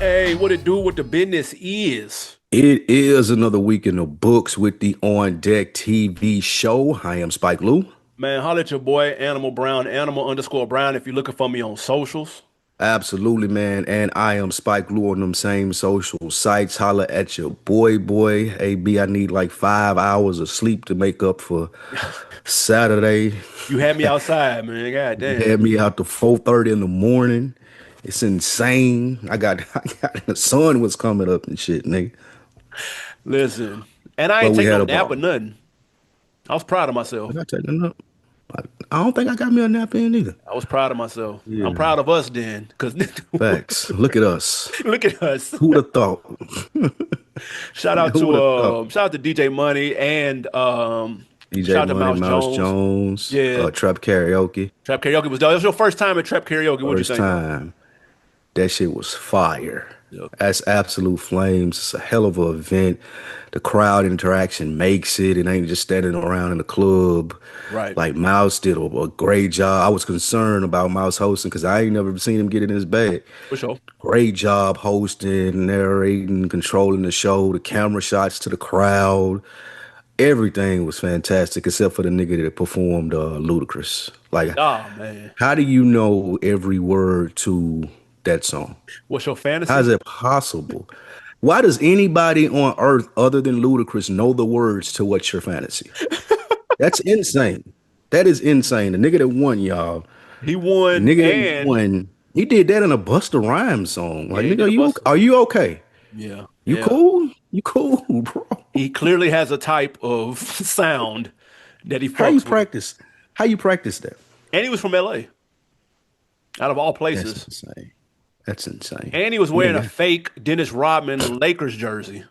Hey, what it do? What the business is? It is another week in the books with the On Deck TV show. I am Spike Lou. Man, holla at your boy, Animal Brown, Animal underscore Brown, if you're looking for me on socials. Absolutely, man. And I am Spike Lou on them same social sites. Holla at your boy. Hey, B, I need like 5 hours of sleep to make up for Saturday. You had me outside, man. God You damn. had me out to 4:30 in the morning. It's insane. I got the sun was coming up and shit, nigga. Listen, and I But ain't we take had no a nap or ball. nothing. I was proud of I myself. got taken up. I don't think I got me a nap in either. I was proud of myself. I'm Yeah. proud of us then, because Facts. Look at us. look at us. Who would have thought? Who would have thought? Shout out to DJ Money and DJ shout out to Money, Mouse Mouse Jones. Jones, Yeah, Trap Karaoke. Trap Karaoke was dope. It was your first time at Trap Karaoke. What'd you First think? time. That shit was fire. Yeah. That's absolute flames. It's a hell of an event. The crowd interaction makes it. It ain't just standing around in the club. Right. Like Mouse did a great job. I was concerned about Mouse hosting because I ain't never seen him get in his bag. For sure. Great job hosting, narrating, controlling the show, the camera shots to the crowd. Everything was fantastic except for the nigga that performed Ludacris. Like, Oh man. how do you know every word to that song? What's your How is fantasy? that possible? Why does anybody on earth other than Ludacris know the words to What's Your Fantasy? That's insane. That is insane. The nigga that won, y'all. He The won nigga that and won, he did that in a Busta Rhymes song. yeah, Like, he nigga, did a bus. are you okay? Yeah, You yeah. cool? You cool, bro? He clearly has a type of sound that he How you fucks with. practice? How you practice that? And he was from LA, out of all That's places. insane. That's insane. And he was wearing a Nigga, fake Dennis Rodman Lakers jersey.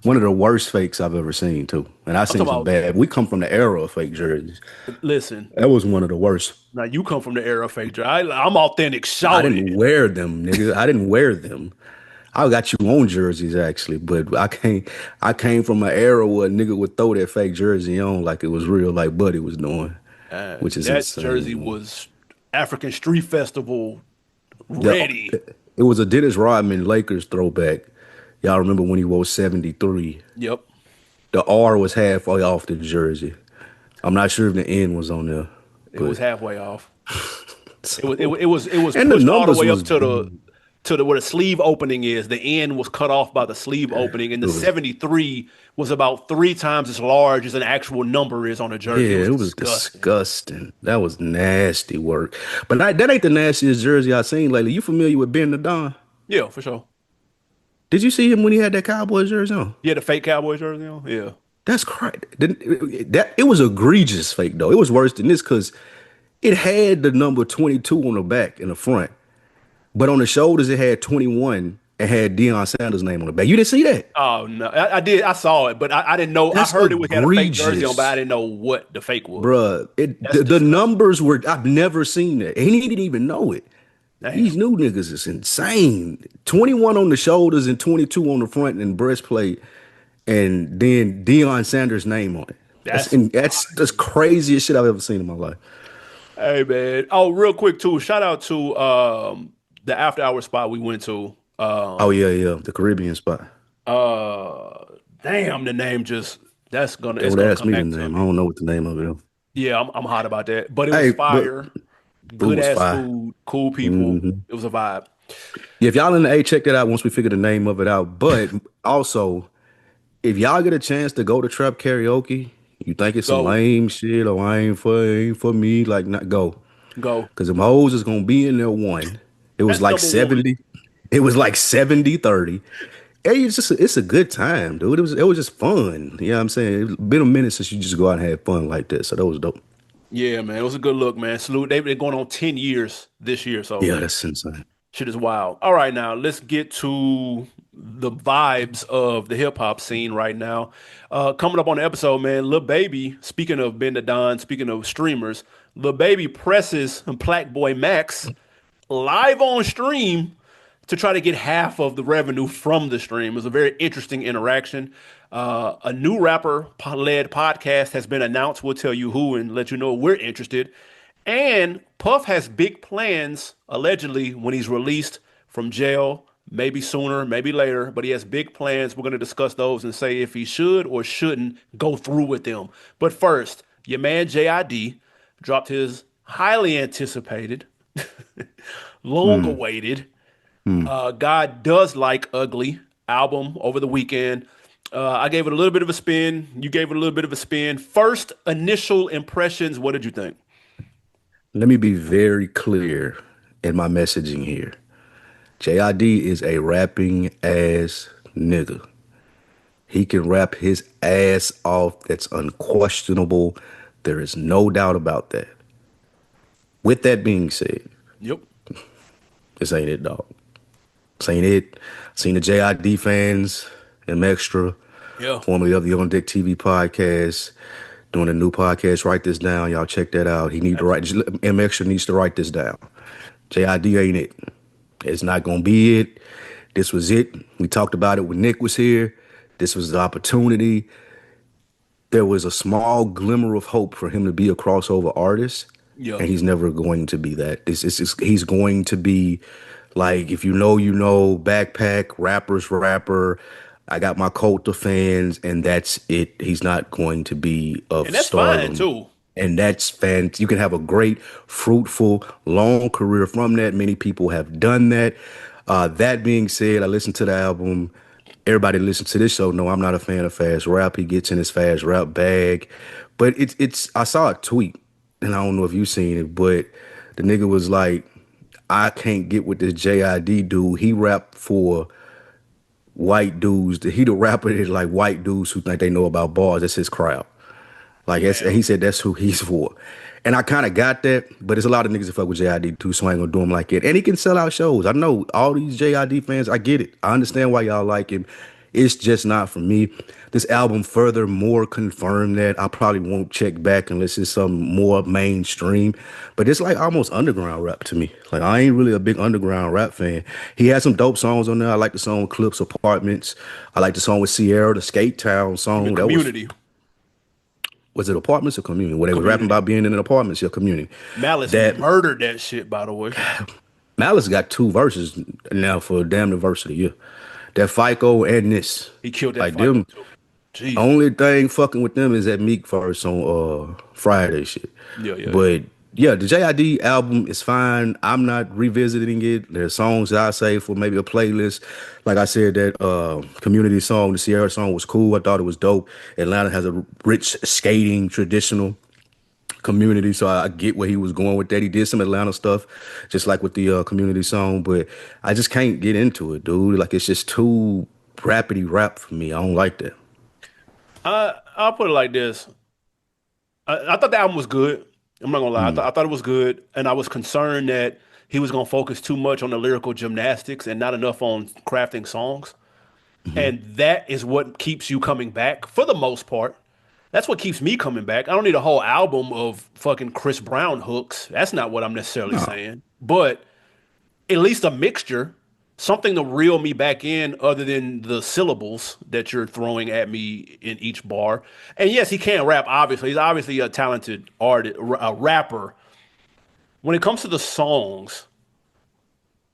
one of the worst fakes I've ever seen too. And I've I'm seen talking some about, bad. We come from the era of fake jerseys. listen, That was one of the worst. now you come from the era of fake jersey. I'm authentic, I shouty. didn't wear them, nigga. I didn't wear them. I got you on jerseys actually, but I came from an era where a nigga would throw that fake jersey on like it was real, like Buddy was doing, which is That jersey insane. was African Street Festival The, ready. it was a Dennis Rodman Lakers throwback. Y'all remember when he wore 73? Yep. The R was halfway off the jersey. I'm not sure if the N was on there, It was but halfway off. so It was and the pushed all the numbers way up was to the where the sleeve opening is. The end was cut off by the sleeve opening, and it the was 73 was about 3 times as large as an actual number is on a jersey. It yeah, was it was disgusting. disgusting. That was nasty work. But that ain't the nastiest jersey I've seen lately. You familiar with Ben the Don? Yeah, for sure. Did you see him when he had that Cowboys jersey on? Yeah, the fake Cowboys jersey on. Yeah, That's crazy. That it was egregious fake though. It was worse than this because it had the number 22 on the back and the front, but on the shoulders it had 21 and had Deion Sanders' name on the back. You didn't see that? oh no, I did. I saw it, but I didn't know. I That's heard it was had a fake jersey on, but I egregious. didn't know what the fake was. Bruh, That's the disgusting. numbers were I've never seen that. And he didn't even know it. Damn, These new niggas is insane. 21 on the shoulders and 22 on the front and breastplate, and then Deion Sanders' name on it. that's That's craziest shit I've ever seen in my life. hey man. Oh, real quick too. Shout out to the after hour spot we went to. Oh yeah, the Caribbean spot. Uh, damn, the name just They it's would gonna ask come me the back to name. I me. don't know what the name of it is. Yeah, I'm hot about that. But it was Hey, but fire, food good was ass fire. food, cool people. Hmm. It was a vibe. Yeah, if y'all in the A, check that out once we figure the name of it out. But also, if y'all get a chance to go to trap karaoke, you think it's some Go, lame shit or ain't for me, like not go. go. Cause them hoes is gonna be in there one. It was That's like number one. 70. It was like 70-30. Hey, it's a good time, dude. It was just fun. You know what I'm saying? It's been a minute since you just go out and have fun like that. So that was dope. Yeah, man, it was a good look, man. Salute. They're going on 10 years this year, so Yeah, that's insane. shit is wild. All right, now let's get to the vibes of the hip hop scene right now. Coming up on the episode, man, Lil Baby, speaking of Ben the Don, speaking of streamers, Lil Baby presses Plaque Boy Max live on stream to try to get half of the revenue from the stream. It was a very interesting interaction. A new rapper led podcast has been announced. We'll tell you who and let you know we're interested. And Puff has big plans, allegedly, when he's released from jail, maybe sooner, maybe later, but he has big plans. We're going to discuss those and say if he should or shouldn't go through with them. But first, your man JID dropped his highly anticipated, long Hmm. awaited Hmm. God Does Like Ugly album over the weekend. I gave it a little bit of a spin. You gave it a little bit of a spin. First initial impressions, what did you think? Let me be very clear in my messaging here. JID is a rapping ass nigga. He can rap his ass off. That's unquestionable. There is no doubt about that. With that being said, Yep. this ain't it, dog. This ain't it. Seen the JID fans, M Extra, Yeah. formerly of the On Deck TV podcast, doing a new podcast. Write this down, y'all. Check that out. He need to write. Absolutely. M Extra needs to write this down. JID ain't it. It's not gonna be it. This was it. We talked about it when Nick was here. This was the opportunity. There was a small glimmer of hope for him to be a crossover artist, Yeah. and he's never going to be that. He's going to be like, if you know, you know, backpack, rapper's rapper. I got my cult of fans, and that's it. He's not going to be of And that's fine stardom. too. And that's you can have a great, fruitful, long career from that. Many people have done that. That being said, I listened to the album. Everybody listens to this show. No, I'm not a fan of fast rap. He gets in his fast rap bag. But it's I saw a tweet, and I don't know if you seen it, but the nigga was like, I can't get with this JID dude. He rap for white dudes. He the rapper that like white dudes who think they know about bars. That's his crowd. Like Yeah. he said that's who he's for. And I kind of got that, but there's a lot of niggas that fuck with JID too, so I ain't gonna do him like it. And he can sell out shows. I know all these JID fans, I get it. I understand why y'all like him. It's just not for me. This album furthermore confirmed that. I probably won't check back unless it's some more mainstream. But it's like almost underground rap to me. Like I ain't really a big underground rap fan. He had some dope songs on there. I like the song Clips Apartments. I like the song with Sierra, the Skate Town You mean song. That community. was it apartments or community? Where they was rapping Community. about being in an apartment, yeah, community. Malice That murdered that shit, by the way. Malice got two verses now for damn the verse of the year. That FICO and this. He killed that Like FICO them too. Jesus. only thing fucking with them is that Meek verse on Friday shit. Yeah, yeah, yeah. But yeah, the JID album is fine. I'm not revisiting it. There's songs that I say for maybe a playlist. Like I said, that community song, the Sierra song was cool. I thought it was dope. Atlanta has a rich skating traditional community, so I get where he was going with that. He did some Atlanta stuff, just like with the community song, but I just can't get into it, dude. Like it's just too rapidy rap for me. I don't like that. I'll put it like this. I thought the album was good. I'm not gonna lie. Mm, I thought it was good, and I was concerned that he was gonna focus too much on the lyrical gymnastics and not enough on crafting songs. mhm. And that is what keeps you coming back for the most part. That's what keeps me coming back. I don't need a whole album of fucking Chris Brown hooks. That's not what I'm necessarily No, saying. But at least a mixture, something to reel me back in other than the syllables that you're throwing at me in each bar. And yes, he can't rap, obviously. He's obviously a talented artist, a rapper. When it comes to the songs,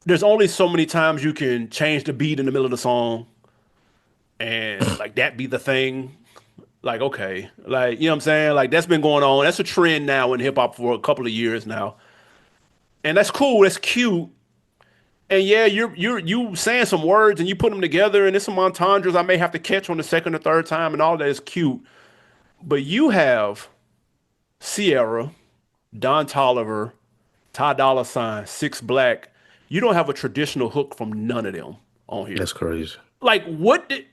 there's only so many times you can change the beat in the middle of the song and like that be the thing. Like, okay, like, you know what I'm saying? Like, that's been going on. That's a trend now in hip hop for a couple of years now. And that's cool. That's cute. And yeah, you saying some words and you put them together and there's some entendres I may have to catch on the second or third time and all that is cute. But you have Sierra, Don Tolliver, Ty Dolla Sign, Six Black. You don't have a traditional hook from none of them on here. that's crazy. Like, what did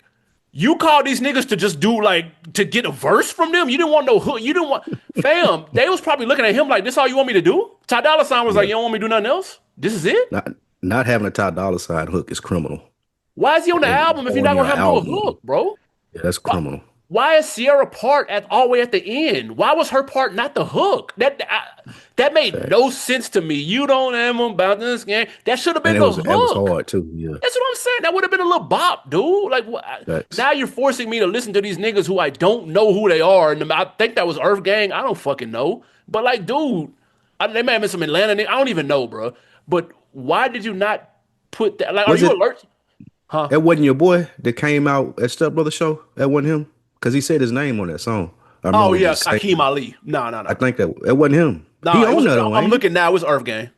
you call these niggas to just do like to get a verse from them? You didn't want no hook. You didn't want fam. They was probably looking at him like, this all you want me to do? Ty Dolla Sign was like, Yeah, you don't want me to do nothing else? This is it? not having a top dollar sign hook is criminal, Why is he on the and album if you're on not your gonna have no album, hook, bro? yeah, that's Why, criminal. why is Sierra part at all the way at the end? Why was her part not the hook? That made no Facts, sense to me. You don't know about this game. That should have and been it the was that was hook. hard too. Yeah, That's what I'm saying. That would have been a little bop, dude. Like facts. now you're forcing me to listen to these niggas who I don't know who they are, and I think that was Earth Gang. I don't fucking know. But like, dude, they may have been some Atlanta niggas. I don't even know, bro. But why did you not put that? Like, are Was you it? alert? Huh? That wasn't your boy that came out at Step Brother show. That wasn't him because he said his name on that song. I Oh remember yeah, just Akeem saying. Ali. No, no, I no, think that wasn't him. He no. It on was. that though, I'm ain't he? looking now. It was Earth Gang.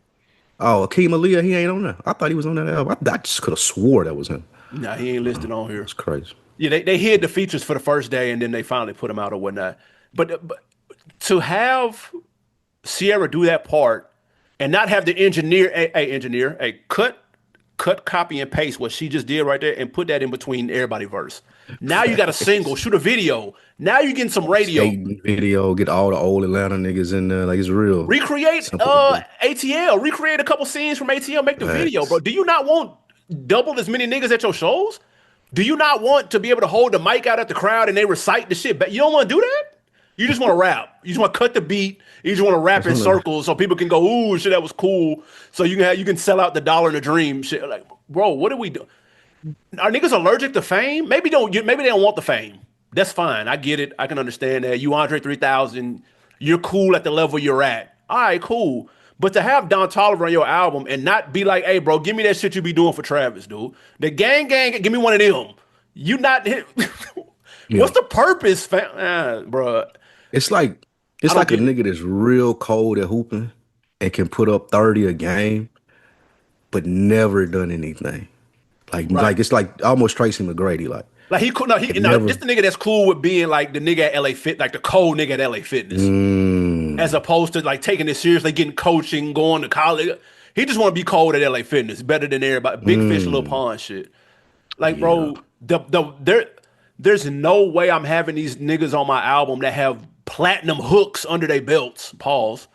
Oh, Akeem Aaliyah, he ain't on that. I thought he was on that album. I just could have swore that was him. No, he ain't listed on here. That's crazy. Yeah, they hid the features for the first day, and then they finally put them out or whatnot. But to have Sierra do that part and not have the engineer, a cut, copy, and paste what she just did right there and put that in between everybody verse. Now you got a single, Facts. shoot a video. Now you getting some radio. Skating video, get all the old Atlanta niggas in there. Like it's real Recreate simple to do. ATL. Recreate a couple scenes from ATL. Make the video, bro. Facts. Do you not want double as many niggas at your shows? Do you not want to be able to hold the mic out at the crowd and they recite the shit? But you don't want to do that. You just want to rap. You just want to cut the beat. You just want to rap That's in one of the, circles so people can go, "Ooh, shit, that was cool." So you can sell out the dollar and a dream shit. Like, bro, what do we do? Are niggas allergic to fame? Maybe they don't want the fame. That's fine. I get it. I can understand that. You Andre 3000, you're cool at the level you're at. All right, cool. But to have Don Toliver on your album and not be like, hey, bro, give me that shit you be doing for Travis, dude. The gang, give me one of them. You not hit. yeah. What's the purpose, fam? Bro, It's like I it's don't like a get it. nigga that's real cold at hooping and can put up 30 a game, but never done anything. Right. Like it's like almost Tracy McGrady. Like Like he could no, he can no, never. this the nigga that's cool with being like the nigga at LA Fit, like the cold nigga at LA Fitness. As Mm, opposed to like taking it seriously, getting coaching, going to college. He just want to be cold at LA Fitness, better than everybody. Big fish, little mm, pond shit. Like, yeah. bro, there's no way I'm having these niggas on my album that have platinum hooks under their belts, pause,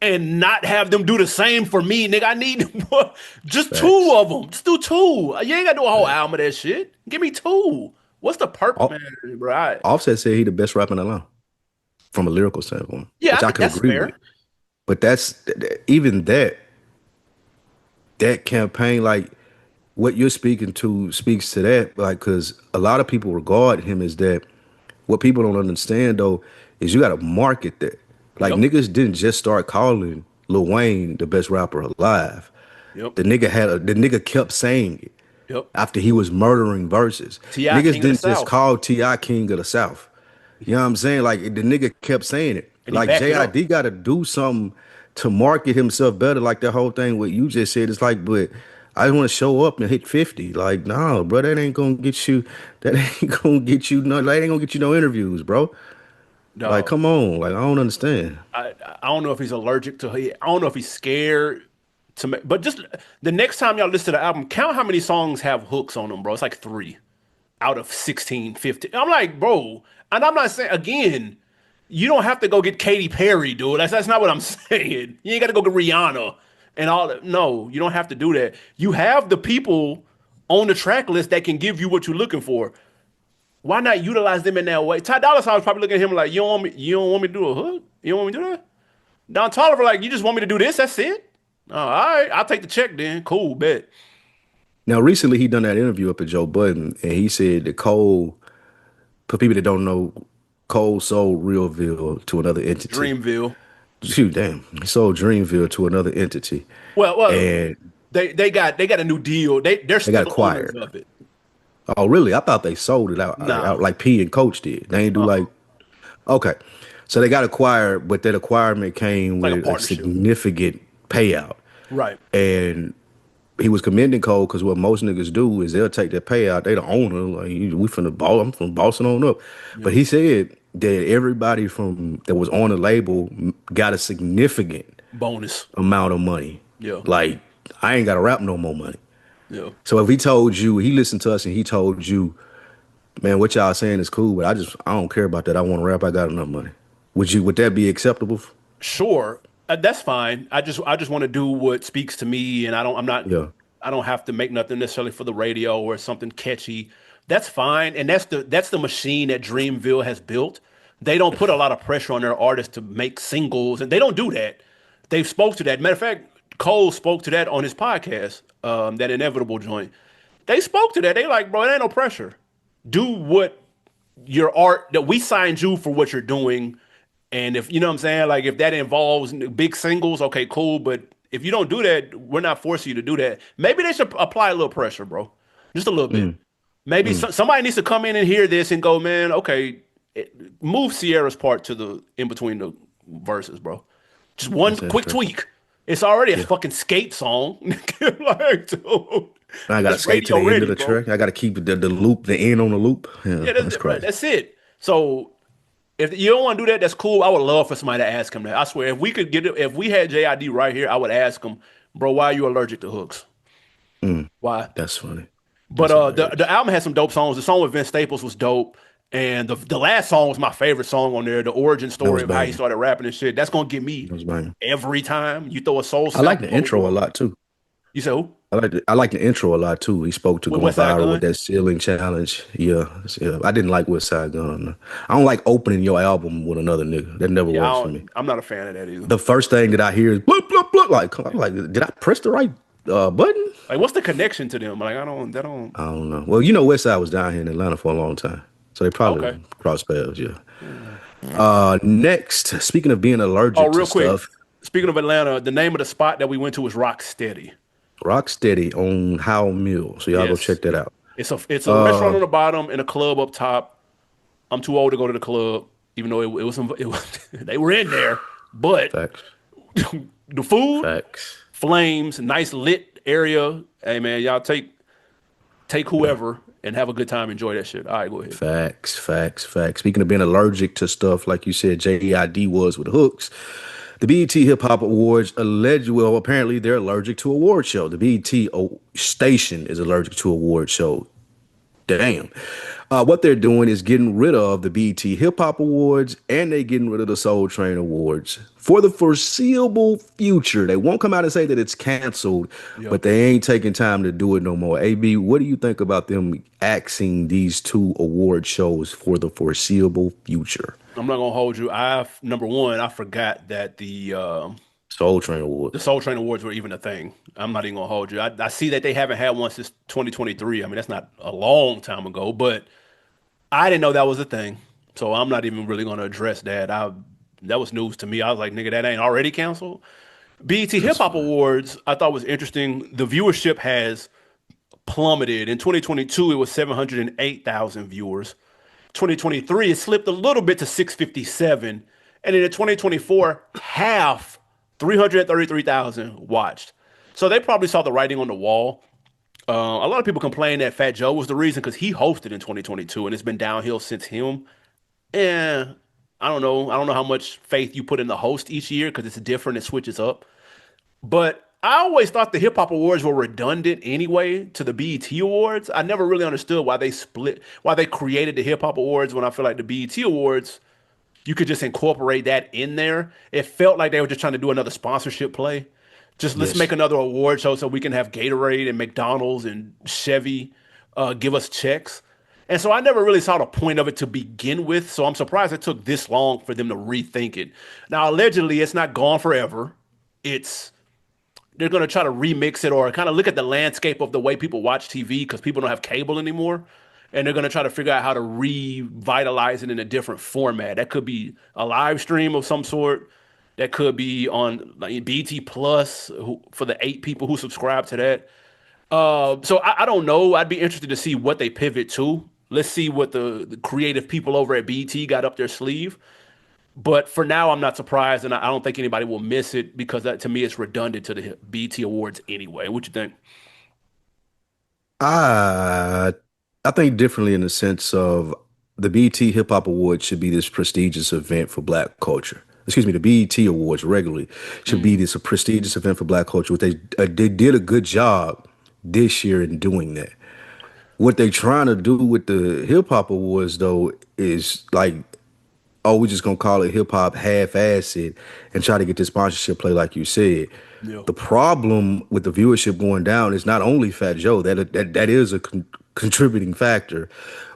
and not have them do the same for me, nigga. I need just two Facts. of them. Just do two. You ain't gotta do a whole Facts. album of that shit. Give me two. What's the purpose, Off- man, bro? Offset said he the best rapper in Atlanta from a lyrical standpoint, Yeah, I which I think could that's agree with. fair. But even that campaign, like what you're speaking to, speaks to that. Like, because a lot of people regard him as that. What people don't understand though is you got to market that. Like Yep. niggas didn't just start calling Lil Wayne the best rapper alive. Yep. The nigga kept saying it Yep. after he was murdering verses. T.I. Niggas King of the didn't just South. call T.I. King of the South. You know what I'm saying? Like the nigga kept saying it. And he Like backed it up. JID got to do something to market himself better. Like the whole thing what you just said. It's like, but I just want to show up and hit 50. Like, no, bro, that ain't gonna get you. That ain't gonna get you. No, that ain't gonna get you no interviews, bro. Like, Dog. come on. Like, I don't understand. I don't know if he's allergic to it. I don't know if he's scared to make, but just the next time y'all listen to the album, count how many songs have hooks on them, bro. It's like three out of 16, 15. I'm like, bro, and I'm not saying again, you don't have to go get Katy Perry, dude. That's not what I'm saying. You ain't got to go get Rihanna and all that. No, you don't have to do that. You have the people on the track list that can give you what you're looking for. Why not utilize them in that way? Ty Dolla $ign was probably looking at him like, you don't want me to do a hook? You don't want me to do that? Don Toliver, like, you just want me to do this? That's it? Oh, all right, I'll take the check then. Cool, bet. Now, recently he done that interview up at Joe Budden, and he said that Cole, for people that don't know, Cole sold Realville to another entity. Dreamville. Shoot, damn, he sold Dreamville to another entity, Well, and they got a new deal. They're they got still owners acquired. of it. Oh, really? I thought they sold it out Nah, like P and Coach did. They ain't do like okay. So they got acquired, but that acquirement came it's like a with a partnership. significant payout. Right. And he was commending Cole because what most niggas do is they'll take their payout. They the owner. Like we from the ball. I'm from Boston on up. But Yep. he said that everybody from that was on the label got a significant Bonus. amount of money. Yeah. Like I ain't got to rap no more money. Yeah. So if he told you, he listened to us and he told you, man, what y'all saying is cool, but I don't care about that. I want to rap. I got enough money. Would that be acceptable? Sure, that's fine. I just want to do what speaks to me, and Yeah. I don't have to make nothing necessarily for the radio or something catchy. That's fine, and that's the machine that Dreamville has built. They don't put a lot of pressure on their artists to make singles, and they don't do that. They've spoke to that. Matter of fact, Cole spoke to that on his podcast, that Inevitable joint. They spoke to that. They like, bro, it ain't no pressure. Do what your art that we signed you for what you're doing. And if you know what I'm saying, like if that involves big singles, okay, cool. But if you don't do that, we're not forcing you to do that. Maybe they should apply a little pressure, bro. just a little bit. Mm, Maybe mm. somebody needs to come in and hear this and go, man, okay, move Sierra's part to the in between the verses, bro. Just one That's quick interesting. tweak. It's already a Yeah. fucking skate song. Like, dude, I gotta that's skate to radio the end of ready, the bro. track. I gotta keep the loop, the end on the loop. Yeah, Yeah, that's bro, crazy. that's it. So if you don't want to do that, that's cool. I would love for somebody to ask him that. I swear, if we could get it, if we had JID right here, I would ask him, bro, why are you allergic to hooks? Mm, Why? that's funny. But That's the hilarious. album has some dope songs. The song with Vince Staples was dope, and the last song was my favorite song on there. The origin That story was of how he banging. started rapping and shit. That's gonna get me That was banging. every time you throw a soul I like sample the on intro a your. lot too. You say who? I like the intro a lot too. He spoke to With going West Side viral with Gun? that ceiling challenge. Yeah, yeah. I didn't like West Side Gun. I don't like opening your album with another nigga. That never Yeah, works for me. I'm not a fan of that either. The first thing that I hear is bloop bloop bloop. Like I'm like, did I press the right button? Like, what's the connection to them? Like, I don't. That don't. I don't know. Well, you know, West Side was down here in Atlanta for a long time, so they probably Okay. crossed paths. Yeah. Mm. Next, speaking of being Oh, allergic to real quick. stuff, Speaking of Atlanta, the name of the spot that we went to was Rock Steady. Rocksteady on Howell Mill. So y'all go Yes. check that out. It's a restaurant Uh, on the bottom and a club up top. I'm too old to go to the club, even though it was they were in there. But facts, the food, facts. flames, nice lit area. Hey man, y'all take Yeah. whoever and have a good time. Enjoy that shit. All right, go ahead. Facts, facts, facts. Speaking of being allergic to stuff, like you said, JID was with hooks. The BET Hip Hop Awards well, apparently they're allergic to award show. The BET station is allergic to award show. Damn. What they're doing is getting rid of the BET Hip Hop Awards and they getting rid of the Soul Train Awards for the foreseeable future. They won't come out and say that it's canceled, Yep. but they ain't taking time to do it no more. AB, what do you think about them axing these two award shows for the foreseeable future? I'm not gonna hold you. Number one, I forgot that Soul Train the Awards. Soul Train Awards were even a thing. I'm not even gonna hold you. I see that they haven't had one since 2023. I mean, that's not a long time ago, but I didn't know that was a thing. So I'm not even really gonna address that. That was news to me. I was like, nigga, that ain't already canceled. BET Hip That's Hop fine. Awards, I thought was interesting. The viewership has plummeted. In 2022, it was 708,000 viewers. 2023, it slipped a little bit to 657. And then in 2024, half, 333,000 watched. So they probably saw the writing on the wall. A lot of people complain that Fat Joe was the reason because he hosted in 2022 and it's been downhill since him. And I don't know. I don't know how much faith you put in the host each year because it's different. It switches up. But I always thought the hip hop awards were redundant anyway to the BET awards. I never really understood why they created the hip hop awards when I feel like the BET awards, you could just incorporate that in there. It felt like they were just trying to do another sponsorship play. Just let's make Yes. another award show so we can have Gatorade and McDonald's and Chevy give us checks. And so I never really saw the point of it to begin with. So I'm surprised it took this long for them to rethink it. Now, allegedly, it's not gone forever. It's they're going to try to remix it or kind of look at the landscape of the way people watch TV because people don't have cable anymore. And they're going to try to figure out how to revitalize it in a different format. That could be a live stream of some sort. That could be on like BT Plus for the 8 people who subscribe to that. So I don't know. I'd be interested to see what they pivot to. Let's see what the creative people over at BT got up their sleeve. But for now, I'm not surprised, and I don't think anybody will miss it because that, to me, it's redundant to the BT Awards anyway. What you think? I I think differently in the sense of the BET Hip Hop Awards should be this prestigious event for Black culture. Excuse me, the BET Awards regularly should be Mm, this a prestigious event for Black culture. They did a good job this year in doing that. What they trying to do with the Hip Hop Awards though is like, oh, we just gonna call it hip hop half-assed and try to get this sponsorship play like you said. yeah, The problem with the viewership going down is not only Fat Joe, that is a contributing factor,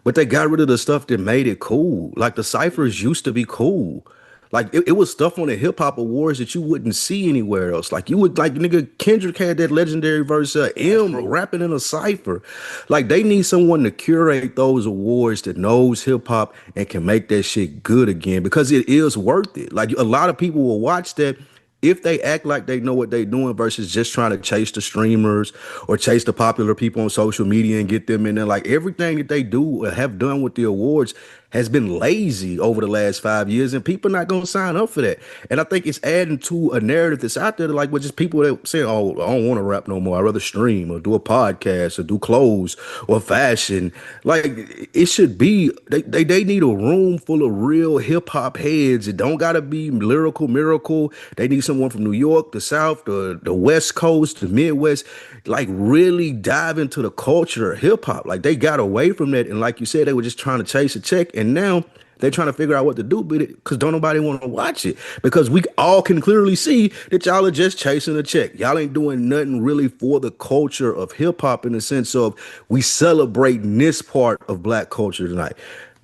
but they got rid of the stuff that made it cool. Like the ciphers used to be cool. Like it was stuff on the hip hop awards that you wouldn't see anywhere else. Like you would like nigga Kendrick had that legendary verse that's M true. rapping in a cipher. Like they need someone to curate those awards that knows hip hop and can make that shit good again because it is worth it. Like a lot of people will watch that if they act like they know what they're doing versus just trying to chase the streamers or chase the popular people on social media and get them in there, like everything that they do or have done with the awards has been lazy over the last 5 years, and people not gonna sign up for that. And I think it's adding to a narrative that's out there, like with just people that say, "Oh, I don't want to rap no more. I'd rather stream or do a podcast or do clothes or fashion." Like it should be. They need a room full of real hip hop heads. It don't gotta be lyrical miracle. They need someone from New York, the South, the West Coast, the Midwest, like really dive into the culture of hip hop. Like they got away from that, and like you said, they were just trying to chase a check, and now they're trying to figure out what to do with it because don't nobody want to watch it because we all can clearly see that y'all are just chasing a check. Y'all ain't doing nothing really for the culture of hip hop in the sense of we celebrating this part of black culture tonight.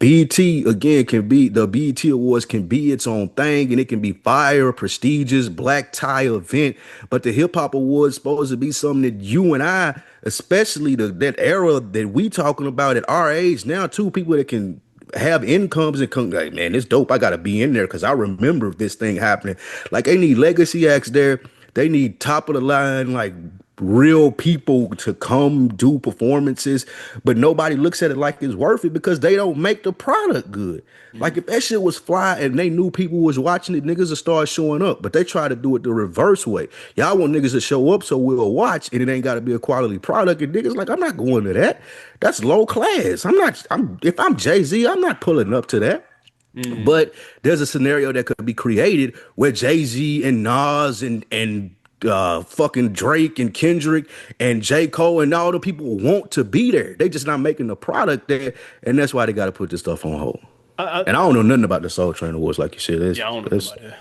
BET again can be the BET Awards can be its own thing and it can be fire, prestigious, black tie event. But the Hip Hop Awards supposed to be something that you and I, especially that era that we talking about at our age now, too, people that can have incomes and come like, man, it's dope. I gotta be in there because I remember this thing happening. Like they need legacy acts there. They need top of the line, like real people to come do performances, but nobody looks at it like it's worth it because they don't make the product good. Like Mm. if that shit was fly and they knew people was watching it, niggas would start showing up. But they try to do it the reverse way. Y'all want niggas to show up so we'll watch, and it ain't got to be a quality product. And niggas like, I'm not going to that. That's low class. I'm not. I'm if I'm Jay Z, I'm not pulling up to that. Mm. But there's a scenario that could be created where Jay Z and Nas and fucking Drake and Kendrick and J. Cole and all the people want to be there. They just not making the product there, and that's why they got to put this stuff on hold. I, And I don't know nothing about the Soul Train Awards, like you said. yeah, I don't know nothing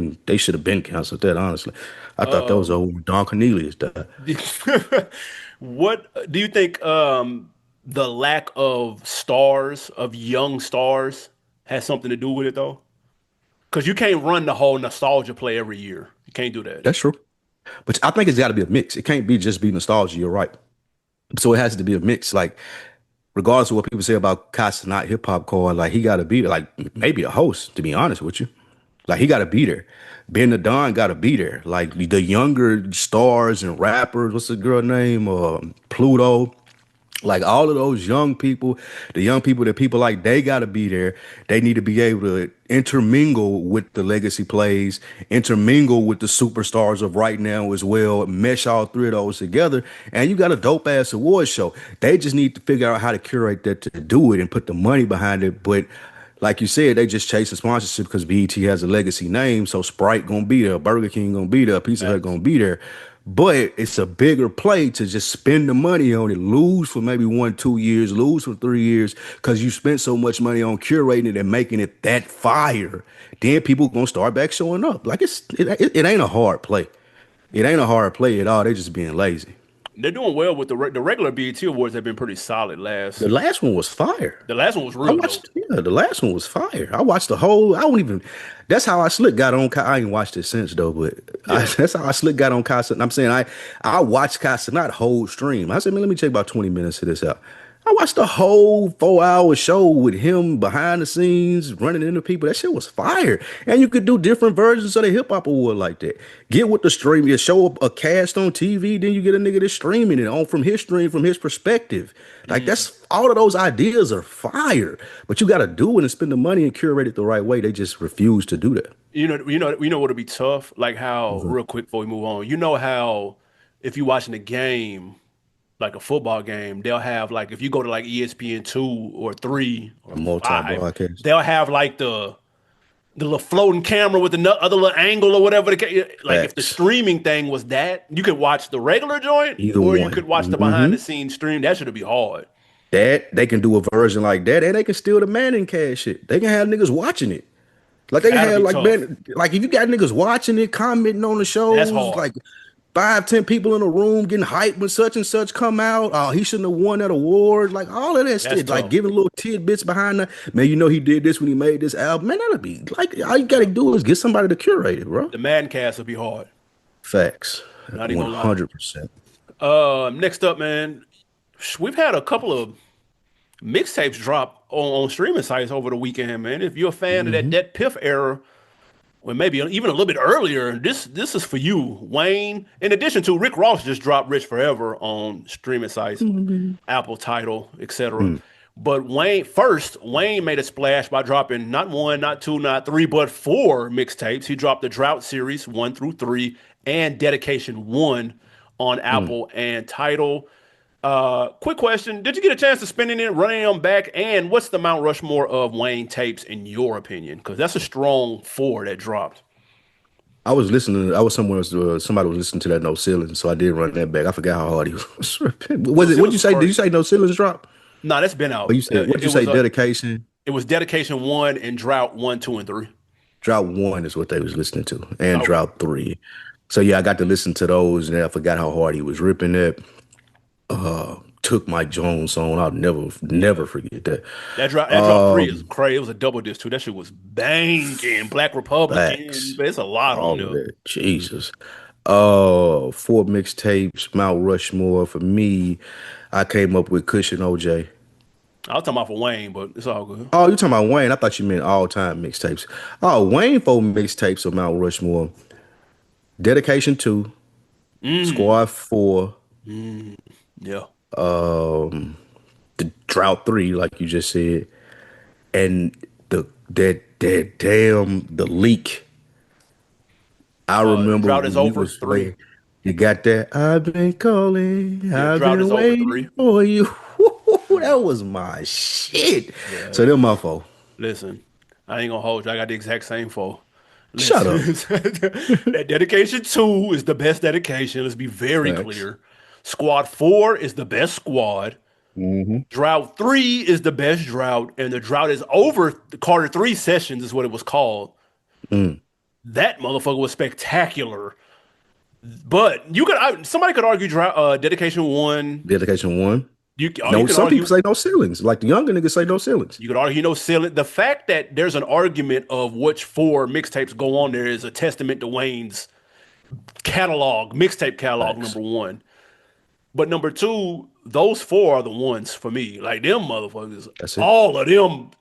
about They should have been canceled. That honestly, I that. thought that was over when Don Cornelius died. What do you think the lack of stars, of young stars, has something to do with it though? Because you can't run the whole nostalgia play every year. You can't do that. That's true, but I think it's got to be a mix. It can't be just be nostalgia. You're right. So it has to be a mix. Like regardless of what people say about Casanat hip hop core, like he got to be there. Like maybe a host, to be honest with you. Like he got to be there. Ben the Don got to be there. Like the younger stars and rappers. What's the girl name? Pluto. Like all of those young people, the young people that people like, they got to be there. They need to be able to intermingle with the legacy plays, intermingle with the superstars of right now as well, mesh all three of those together. And you got a dope ass award show. They just need to figure out how to curate that to do it and put the money behind it. But like you said, they just chase the sponsorship because BET has a legacy name. So Sprite gonna be there, Burger King gonna be there, Pizza Hut Facts. gonna be there. But it's a bigger play to just spend the money on it, lose for maybe 1, 2 years, lose for 3 years, because you spent so much money on curating it and making it that fire. Then people gonna start back showing up. Like it ain't a hard play. It ain't a hard play at all. They just being lazy. They're doing well with the regular BET awards have been pretty solid The last. last one was fire. The last one was I real dope. watched, yeah, the last one was fire. I watched the whole. I don't even. That's how I slick got on. I ain't watched it since though, but Yeah. that's how I slick got on Casa. I'm saying I watched Casa not whole stream. I said, man, let me check about 20 minutes of this out. I watched the whole 4 hour show with him behind the scenes running into people. That shit was fire. And you could do different versions of the hip hop award like that. Get with the stream. You show up a cast on TV, then you get a nigga that's streaming it on from his stream, from his perspective. Like Mm. that's all of those ideas are fire. But you got to do it and spend the money and curate it the right way. They just refuse to do that. You know what'll be tough? Like how, Mhm. real quick before we move on, you know how if you're watching a game, like a football game, they'll have like if you go to like ESPN 2 or 3 or A multi 5, broadcast. they'll have like the little floating camera with the other little angle or whatever. Like if the Facts. streaming thing was that, you could watch the regular joint Either or you one. could watch the behind the scenes stream. That should be hard. That they can do a version like that, and they can steal the Manning cash shit. They can have niggas watching it. Like they can That'll have be like tough. man, like if you got niggas watching it, commenting on the That's shows, hard. like 5, 10 people in a room getting hyped when such and such come out. Oh, he shouldn't have won that award. Like all of that That's shit, like tough. giving little tidbits behind the man. You know he did this when he made this album. Man, that'll be like all you gotta Yeah. do is get somebody to curate it, bro. The Madden cast will be hard. Facts, Not even one gonna lie. hundred percent. Next up, man, we've had a couple of mixtapes drop on streaming sites over the weekend, man. If you're a fan of that Piff era, well, maybe even a little bit earlier. This is for you, Wayne. In addition to Rick Ross just dropped Rich Forever on streaming sites, Mm. Apple, Tidal, etc. But Wayne made a splash by dropping not one, not two, not three, but four mixtapes. He dropped the Drought series 1 through 3 and Dedication 1 on Mm. Apple and Tidal. Quick question: did you get a chance to spin in it, running them back? And what's the Mount Rushmore of Wayne tapes in your opinion? Because that's a strong four that dropped. I was listening. I was somewhere. Somebody was listening to that No Ceilings, so I did run that back. I forgot how hard he was. No Was it? What did Ceilings you was say? Did you crazy. say No Ceilings drop? No, that's been Or out. you said what did you say? Dedication. It was Dedication 1 and Drought 1, 2, and 3. Drought one is what they was listening to, and Okay. Drought three. So yeah, I got to listen to those, and I forgot how hard he was ripping that. Took Mike Jones on. I'll never Yeah. forget that. That drop 3 is crazy. It was a double disc too. That shit was banging. Black Republican. Facts. But it's a lot on All of there. that. Jesus. Four mixtapes, Mount Rushmore. For me, I came up with Cushion OJ. I was talking about for Wayne, but it's all good. Oh, you talking about Wayne? I thought you meant all time mixtapes. Oh, Wayne four mixtapes of Mount Rushmore. Dedication two, Mm. Squad four, Mm. Yeah. the Drought three, like you just said, and that damn the leak. I remember Drought is when we over was 3. playing. You got that. I've been calling. Yeah, I've Drought been is over waiting 3. for you. Yeah. That was my shit. Yeah. So them my fault. Listen, I ain't gonna hold you. I got the exact same four. Shut Listen, up. that dedication 2 is the best dedication. Let's be very Facts. clear. Squad 4 is the best squad. Hmm. Drought 3 is the best drought, and the drought is over. The Carter 3 sessions is what it was called. Mm. That motherfucker was spectacular. But somebody could argue dedication 1. Dedication one. You No, can some people argue say no ceilings. Like the younger niggas say no ceilings. no ceiling. The fact that there's an argument of which four mixtapes go on there is a testament to Wayne's mixtape catalog, Facts. number one. But number two, those four are the ones for me. Like them motherfuckers, That's it. all of them,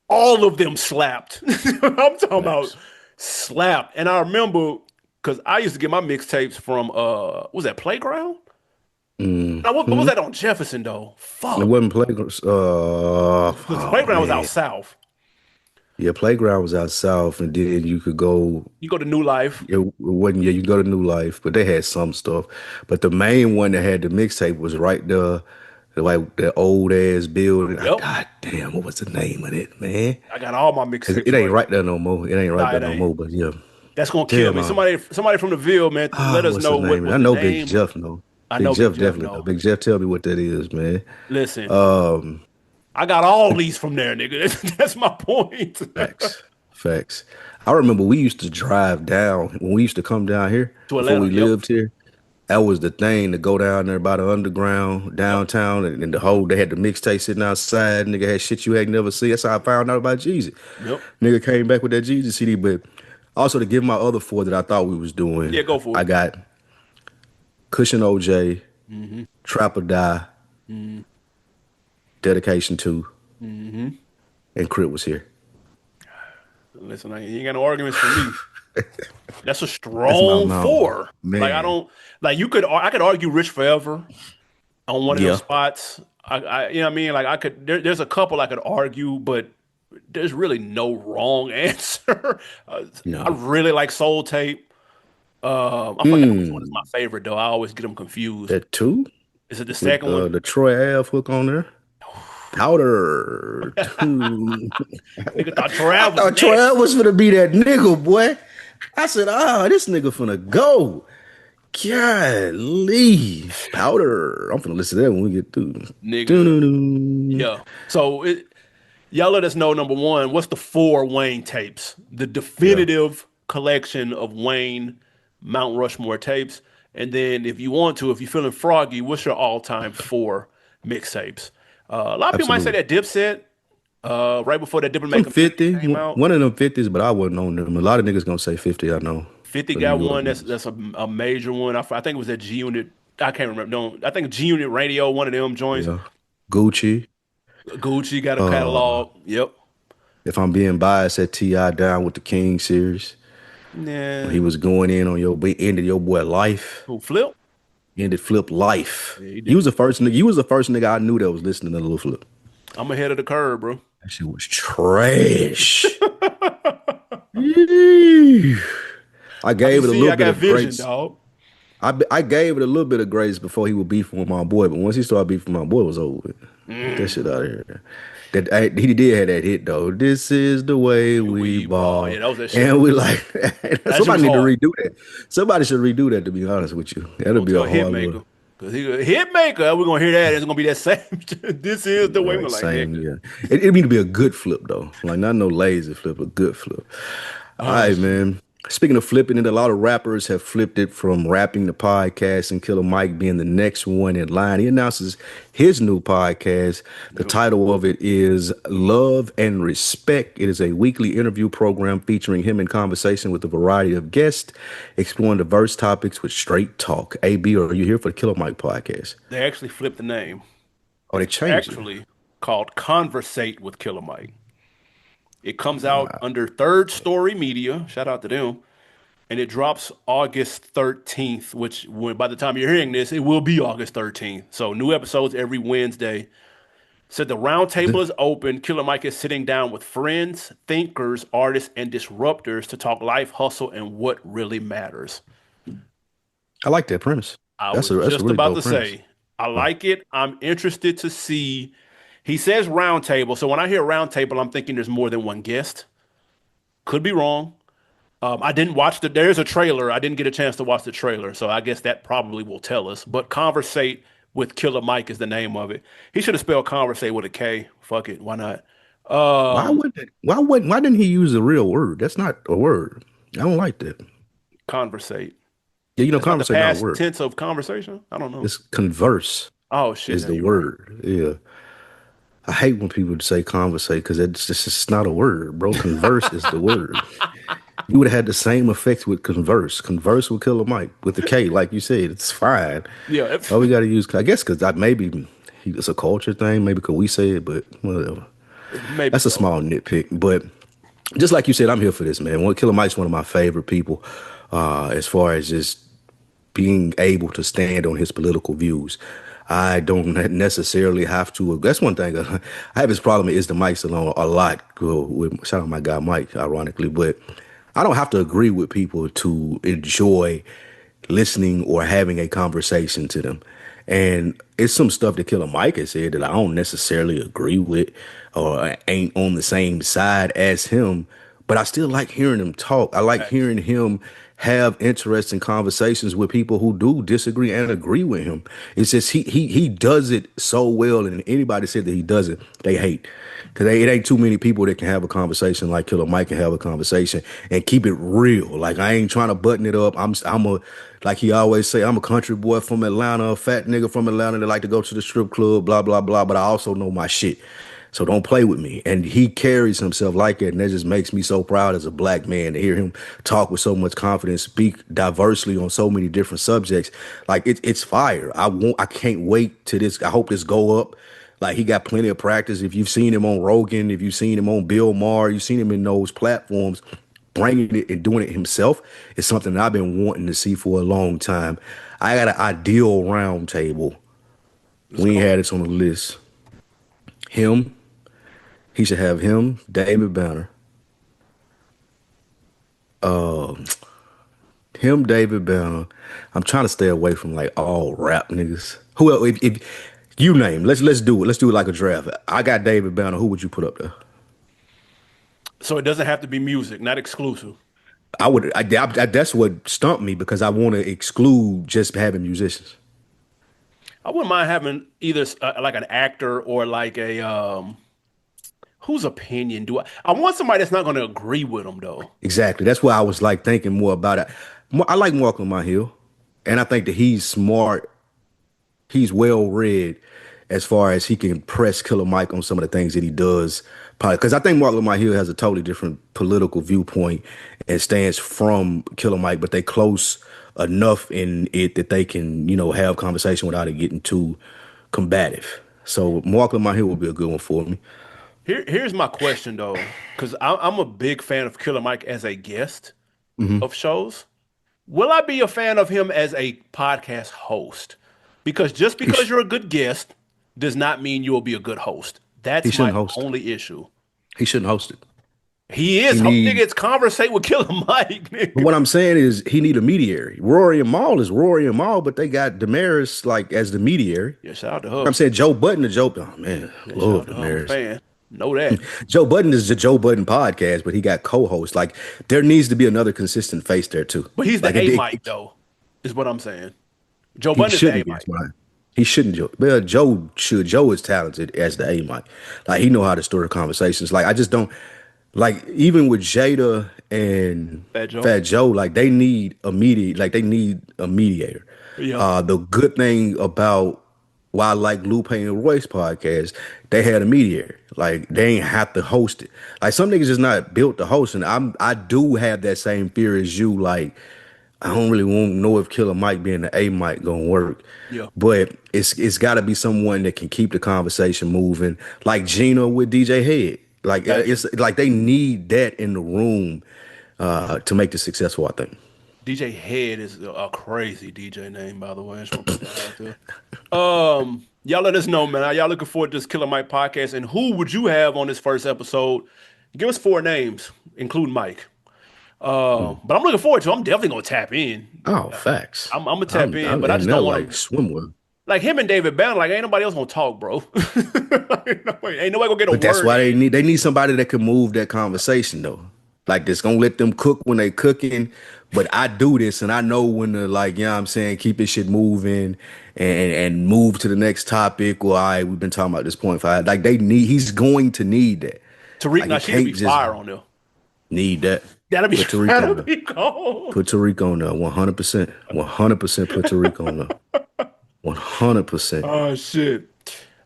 all of them slapped. I'm talking about Facts. slapped. And I remember because I used to get my mixtapes from was that Playground? No, what was Hmm. that on Jefferson though? It Fuck. wasn't playground. Because Oh Playground was out man. south. Yeah, playground was out south, and then you could go. You go to New Life. It wasn't. Yeah, you go to New Life, but they had some stuff. But the main one that had the mixtape was right there, like the old ass building. Yep. God damn, what was the name of it, man? I got all my 'Cause mixtapes it ain't right. right there no more. It ain't right Nah, there it no ain't. more. But yeah, That's gonna kill damn. me. Somebody from the Ville, man, let us What's the know what name? was I the know Big name. Jeff. No, I Big know Big Jeff Jeff. definitely know. No, Big Jeff, tell me what that is, man. listen, I got all these from there, nigga. That's my point. Facts. Facts. I remember we used to drive down when we used to come down here To before Atlanta. we Yep. lived here. That was the thing to go down there by the underground Yep. downtown and the whole they had the mixtape sitting outside. Nigga had shit you had never seen. That's how I found out about Jeezy. Yep. Nigga came back with that Jeezy CD, but also to give my other four that I thought we was doing, Yeah, go for I it. got Cushion OJ, Mm-hmm. Trap or Die, Mm-hmm. Dedication 2, Mm-hmm. and Crit was here. Listen, you ain't got no arguments from me. That's a That's my strong mama. four. Like I Man. don't like I could argue Rich Forever on one of them Yeah. spots. You know what I mean? Like there's a couple I could argue, but there's really no wrong answer. I No. really like Soul Tape. I forgot which one is my Mm. favorite though. I always get them confused. That 2 Is it the with second one? the Troy Ave hook on there. Powder 2. Nigga thought I Trav was thought Troy next. was finna be that nigga, boy. I said, this nigga finna go. Golly. Powder. I'm finna listen to that when we get through. Nigga, Doo-doo-doo. yeah. Y'all let us know, number one, what's the four Wayne tapes? The Yeah, definitive collection of Wayne Mount Rushmore tapes. And then if you want to, if you're feeling froggy, what's your all-time four mixtapes? A lot of people might say absolutely. that Dipset, right before that Diplomat Some Community 50. came out. One of them 50s, but I wasn't on them. A lot of niggas gonna say 50, I know. 50 For New got York one niggas. that's a major one. I think it was that G Unit. I can't remember. No, I think G Unit Radio, one of them joints. Yeah. Gucci. Gucci got a Uh catalog. Yep. If I'm being biased, at T.I. down with the King series when Nah. he was going in on ended your boy life, Who Flip? ended Flip life. Yeah, he He did. was the first nigga. He was the first nigga I knew that was listening to Lil Flip. I'm ahead of the curve, bro. That shit was trash. Yee. I I be gave it a seeing little I bit got of vision, grace. dog. I gave it a little bit of grace before he would beef with my boy, but once he started beefing with my boy, it was over with. Get that shit Mm. out of here. He did have that hit though. This is the way we We ball. Yeah, ball, that was that shit, and bro. we like That shit was somebody need to hard. redo that. Somebody should redo that. To be honest with you, that'll Go be a tell hard Hitmaker. little Cause he a Hitmaker. We're gonna hear that. It's gonna be that same. This is the way we're right like, same. nigga. Yeah, it need to be a good flip though, like not no lazy flip, a good flip. All Oh right, shit. man. Speaking of flipping it, a lot of rappers have flipped it from rapping to podcast, and Killer Mike being the next one in line. He announces his new podcast. The Yep. title of it is Love and Respect. It is a weekly interview program featuring him in conversation with a variety of guests, exploring diverse topics with straight talk. AB, are you here for the Killer Mike podcast? They actually flipped the name. Oh, they It's changed it. actually called Conversate with Killer Mike. It comes out under Third Story Media. Shout out to them. And it drops August 13th, which by the time you're hearing this, it will be August 13th. So new episodes every Wednesday. Said the roundtable is open. Killer Mike is sitting down with friends, thinkers, artists, and disruptors to talk life, hustle, and what really matters. I like that premise. I That's was a just really about dope to premise. say, I like it. I'm interested to see. He says roundtable. So when I hear roundtable, I'm thinking there's more than one guest. Could be wrong. I didn't watch there's a trailer. I didn't get a chance to watch the trailer. So I guess that probably will tell us. But Conversate with Killer Mike is the name of it. He should have spelled Conversate with a K. Fuck it. Why not? Um, Why didn't he use a real word? That's not a word. I don't like that. Conversate. Yeah, That's not the conversate not a past word. tense of conversation. I don't know. It's converse Oh shit. is No, the you're right. word. Yeah. I hate when people say conversate because it's not a word, bro. Converse is the word. You would have had the same effects with converse. Converse with Killer Mike with the K, like you said. It's fine. Yeah, All we got to use, I guess, because maybe it's a culture thing. Maybe because we say it, but whatever. maybe That's a so. small nitpick. But just like you said, I'm here for this, man. Killer Mike's one of my favorite people as far as just being able to stand on his political views. I don't necessarily have to. That's one thing. I have this problem is the Mike's alone a lot. With shout out my guy Mike, ironically, but I don't have to agree with people to enjoy listening or having a conversation to them. And it's some stuff that Killer Mike has said that I don't necessarily agree with or ain't on the same side as him, but I still like hearing him talk. I like Facts. hearing him have interesting conversations with people who do disagree and agree with him. It's just he does it so well, and anybody said that he doesn't, they hate. Cause it ain't too many people that can have a conversation like Killer Mike can have a conversation and keep it real. Like I ain't trying to button it up. I'm a like he always say, I'm a country boy from Atlanta, a fat nigga from Atlanta that like to go to the strip club, blah blah blah. But I also know my shit. So don't play with me. And he carries himself like that. And that just makes me so proud as a black man to hear him talk with so much confidence, speak diversely on so many different subjects. Like it's fire. I can't wait to this. I hope this go up. Like he got plenty of practice. If you've seen him on Rogan, if you've seen him on Bill Maher, you've seen him in those platforms, bringing it and doing it himself is something that I've been wanting to see for a long time. I got an ideal round table. Let's We ain't go. had this on the list. Him, he should have him, David Banner, him, David Banner. I'm trying to stay away from like all rap niggas. Who else? If you name, let's do it. Let's do it like a draft. I got David Banner. Who would you put up there? So it doesn't have to be music, not exclusive. That's what stumped me because I want to exclude just having musicians. I wouldn't mind having either like an actor or like a whose opinion do I? I want somebody that's not going to agree with them though. Exactly. That's why I was like thinking more about it. I like Mark on my hill, and I think that he's smart. He's well read as far as he can press Killer Mike on some of the things that he does. Probably because I think Mark Lamar Hill has a totally different political viewpoint and stands from Killer Mike, but they close enough in it that they can, have conversation without it getting too combative. So Mark Lamar Hill would be a good one for me. Here's my question though, because I'm a big fan of Killer Mike as a guest Hmm. of shows. Will I be a fan of him as a podcast host? Because just He because sh you're a good guest does not mean you will be a good host. he That's my shouldn't host. only issue. He shouldn't host it. He He is, nigga, need. it's conversate with Killer Mike, But nigga. what I'm saying is he need a mediary. Rory and Maul is Rory and Maul, but they got Damaris like as the mediary. Yeah, shout out to I'm her. saying Joe Budden to Joe. Oh man, Yeah, shout love out to her. I'm a Damaris. fan. Know that. Joe Budden is the Joe Budden podcast, but he got co-host. Like there needs to be another consistent face there too. But he's Like the A Mike though, is what I'm saying. Joe he Budden is the A shouldn't be. Mike. It's mine. He shouldn't. Joe. Well, Joe should. Joe is talented as the A Mike. Like he know how to stir conversations. Like I just don't like even with Jada and Fat Joe. Fat Joe. Like they need a Like they need a mediator. Yeah. The good thing about why I like Lupe and Royce podcast, they had a mediator. Like they ain't have to host it. Like some niggas just not built to host, and I do have that same fear as you. Like I don't really want to know if Killer Mike being the A Mike gonna work, Yeah. but it's got to be someone that can keep the conversation moving, like Gina with DJ Head. Like Facts. it's like they need that in the room to make this successful. I think. DJ Head is a crazy DJ name, by the way. I just want to put that out there. Y'all let us know, man. Are y'all looking forward to this Killer Mike podcast? And who would you have on this first episode? Give us four names, including Mike. But I'm looking forward to it. I'm definitely gonna tap in. Oh, facts. I'm gonna tap in, I'm but I in just there don't want like to swimwear. like him and David Banner. Like ain't nobody else gonna talk, bro. Ain't nobody gonna get a But that's word why in. they need somebody that can move that conversation though. Like that's gonna let them cook when they cooking. But I do this and I know when to like, you know what I'm saying, keep this shit moving and move to the next topic. Well, all right, we've been talking about this point five. Like he's going to need that. Tariq Like it Nasheed to be can't just fire on there. need that. That'll be Put Tariq that'll on there. be cold. Put Tariq on there. 100%. 100% put Tariq on there. 100%. Oh shit.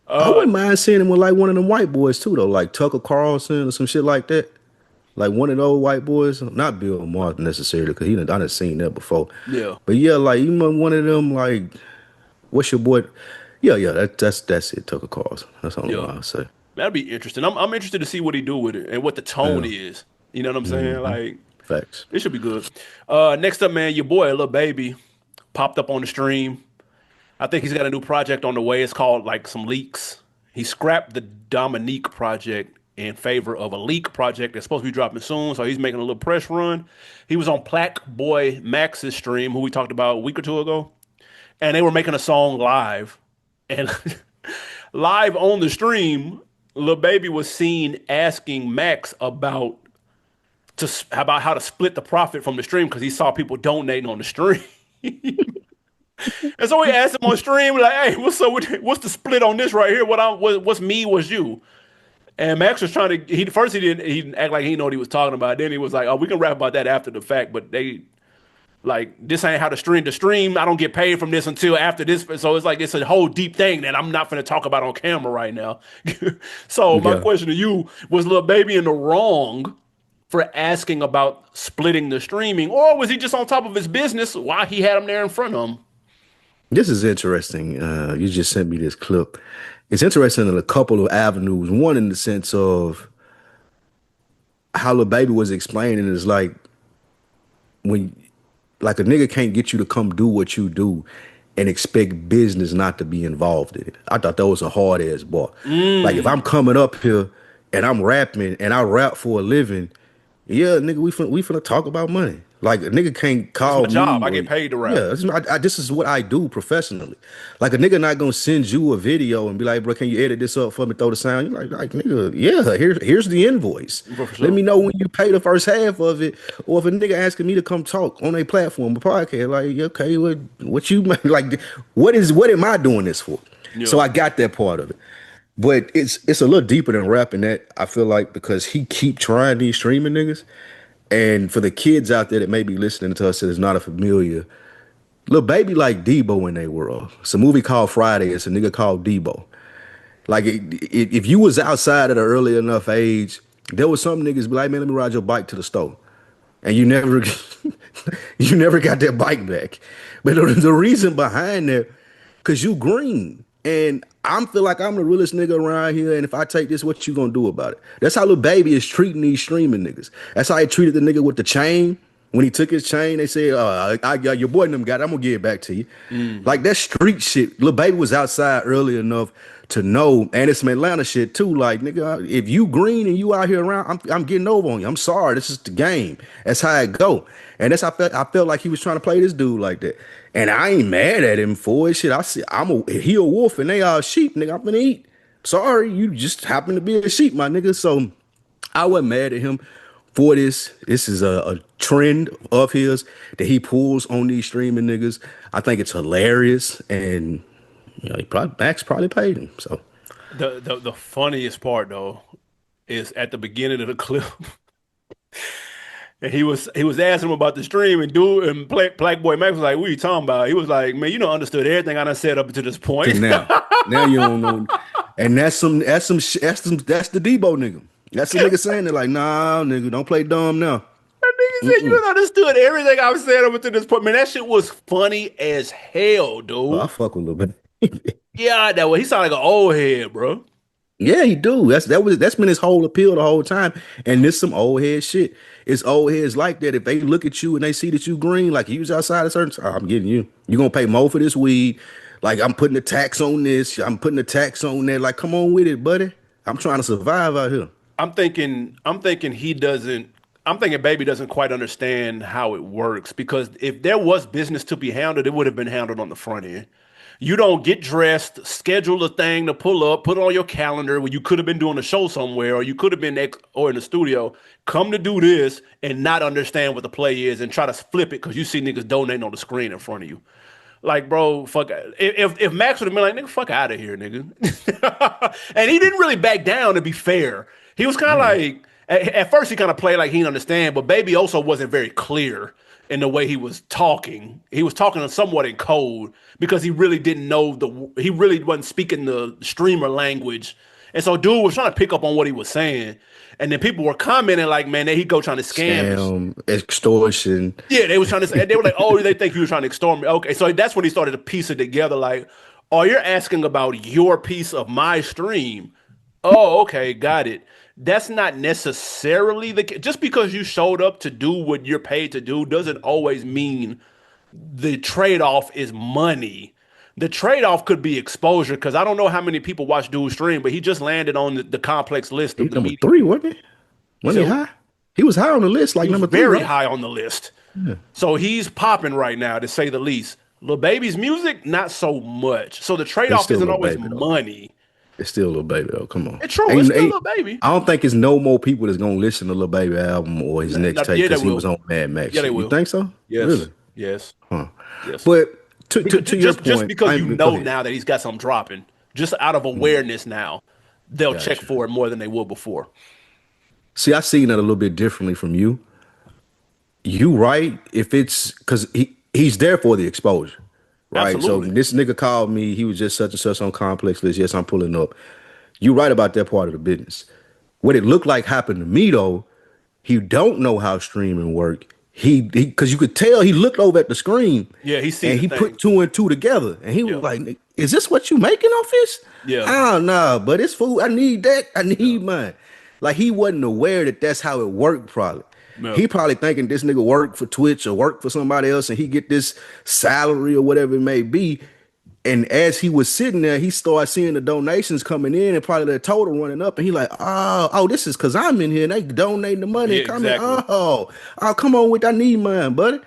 I wouldn't mind seeing him with like one of them white boys too, though, like Tucker Carlson or some shit like that. Like one of those white boys, not Bill Maher necessarily, because I done seen that before. Yeah. But yeah, like you know, one of them, like what's your boy? Yeah, yeah, that's it. Tucker Carlson. That's all Yeah. I'll say. That'd be interesting. I'm interested to see what he do with it and what the tone Yeah, is. You know what I'm saying? Like facts. it should be good. Next up, man, your boy Lil Baby popped up on the stream. I think he's got a new project on the way. It's called like some leaks. He scrapped the Dominique project in favor of a leak project that's supposed to be dropping soon. So he's making a little press run. He was on Plaque Boy Max's stream, who we talked about a week or two ago, and they were making a song live. And live on the stream, Lil Baby was seen asking Max about how to split the profit from the stream because he saw people donating on the stream. And so he asked him on stream, like, "Hey, what's the split on this right here? What's me? What's you?" And Max was trying to. He didn't act like he knew what he was talking about. Then he was like, "Oh, we can rap about that after the fact." But they like this ain't how to stream. The stream, I don't get paid from this until after this. So it's like it's a whole deep thing that I'm not going to talk about on camera right now. So my Yeah. question to you was: Lil Baby in the wrong for asking about splitting the streaming, or was he just on top of his business while he had him there in front of him? This is interesting. You just sent me this clip. It's interesting in a couple of avenues. One, in the sense of how Lil Baby was explaining is like when like a nigga can't get you to come do what you do and expect business not to be involved in it. I thought that was a hard ass bar. Like if I'm coming up here and I'm rapping and I rap for a living, yeah, nigga, we finna talk about money. Like a nigga can't That's call my job. me I or get paid to rap. yeah, this is what I do professionally. Like a nigga not gonna send you a video and be like, bro, can you edit this up for me? Throw the sound. You're like nigga, yeah, here's the invoice. For Let sure. me know when you pay the first half of it, or if a nigga asking me to come talk on a platform, a podcast, like okay, what you like? What am I doing this for? Yeah. So I got that part of it. But it's a little deeper than rapping that, I feel like, because he keep trying these streaming niggas. And for the kids out there that may be listening to us that is not a familiar, Lil Baby like Debo in their world. It's a movie called Friday. It's a nigga called Debo. Like if you was outside at an early enough age, there was some niggas be like, man, let me ride your bike to the store. And you never you never got that bike back. But the reason behind that, because you green. And I'm feel like I'm the realest nigga around here, and if I take this, what you gonna do about it? That's how Lil Baby is treating these streaming niggas. That's how he treated the nigga with the chain. When he took his chain, they said, I got your boy and them got it. I'm gonna give it back to you. Hmm. Like that street shit. Lil Baby was outside early enough to know, and it's some Atlanta shit too. Like, nigga, if you green and you out here around, I'm getting over on you. I'm sorry. This is the game. That's how it go. And that's how I felt like he was trying to play this dude like that. And I ain't mad at him for it. Shit, I see he a wolf and they are sheep, nigga. I'm gonna eat. Sorry, you just happen to be a sheep, my nigga. So I wasn't mad at him for this. This is a trend of his that he pulls on these streaming niggas. I think it's hilarious, and he probably Max probably paid him. So The funniest part though is at the beginning of the clip, and he was asking him about the stream, and dude and Black Boy Max was like, "What are you talking about?" He was like, "Man, you don't understood everything I done said up until this to point." now you don't know, and that's the Debo nigga. That's the nigga saying it like, nah, nigga, don't play dumb now. That nigga said you Mm-mm. don't understood everything I've said up until this point. Man, that shit was funny as hell, Well, I dude. fuck with a little bit. Yeah, that way he sounded like an old head, bro. Yeah, he do. That's been his whole appeal the whole time. And this some old head shit. It's old heads like that. If they look at you and they see that you green, like you was outside a certain time, I'm getting you. You gonna pay more for this weed. Like I'm putting a tax on this. I'm putting a tax on that. Like, come on with it, buddy. I'm trying to survive out here. I'm thinking he doesn't. I'm thinking Baby doesn't quite understand how it works because if there was business to be handled, it would have been handled on the front end. You don't get dressed, schedule a thing to pull up, put it on your calendar where you could have been doing a show somewhere, or you could have been or in the studio, come to do this and not understand what the play is and try to flip it because you see niggas donating on the screen in front of you. Like, bro, fuck. If Max would have been like, nigga, fuck out of here, nigga. And he didn't really back down, to be fair. He was kind of Yeah. like, at first, he kind of played like he didn't understand, but Baby also wasn't very clear in the way he was talking. He was talking somewhat in code because he really didn't know he really wasn't speaking the streamer language. And so, dude was trying to pick up on what he was saying. And then people were commenting, like, man, there he go trying to scam us. Scam, extortion. Yeah, they was trying to say they were like, oh, they think you were trying to extort me. Okay, so that's when he started to piece it together. Like, oh, you're asking about your piece of my stream. Oh, okay, got it. That's not necessarily just because you showed up to do what you're paid to do doesn't always mean the trade-off is money. The trade-off could be exposure because I don't know how many people watch dude stream, but he just landed on the complex list He of the number media. three, wasn't he? You Wasn't said he who? high? He was high on the list, He like was number three, very right? high on the list. Yeah. So he's popping right now, to say the least. Lil Baby's music, not so much. So the It's trade-off still a isn't little always baby though. money. It's still a little baby though. Come on. It's true. It's Ain't, still ain't Lil Baby. I don't think it's no more people that's gonna listen to Lil Baby album or his next tape Yeah, they because he was will. on Mad Max Yeah, they shit. You will. think so? Yes. Really? Yes. Huh. Yes. But to to, Because to your just point, because you go know ahead. now that he's got something dropping, just out of awareness now, they'll check Gotcha. for it more than they would before. See, I seen that a little bit differently from you. You right if it's because he's there for the exposure, right? So Absolutely. this nigga called me. He was just such and such on complex list. Yes, I'm pulling up. You right about that part of the business. What it looked like happened to me though, he don't know how streaming work. He because you could tell he looked over at the screen Yeah, he's seen and the he thing. put two and two together and he was Yeah. like, "Is this what you making off this?" Yeah. Oh no, but it's food. I need that. I Yeah. need mine. Like he wasn't aware that that's how it worked. Probably Yeah. he probably thinking this nigga work for Twitch or work for somebody else and he get this salary or whatever it may be. And as he was sitting there, he started seeing the donations coming in and probably the total running up. And he like, oh, this is because I'm in here and they donating the money Yeah, and coming. exactly. Come on with I need mine, buddy.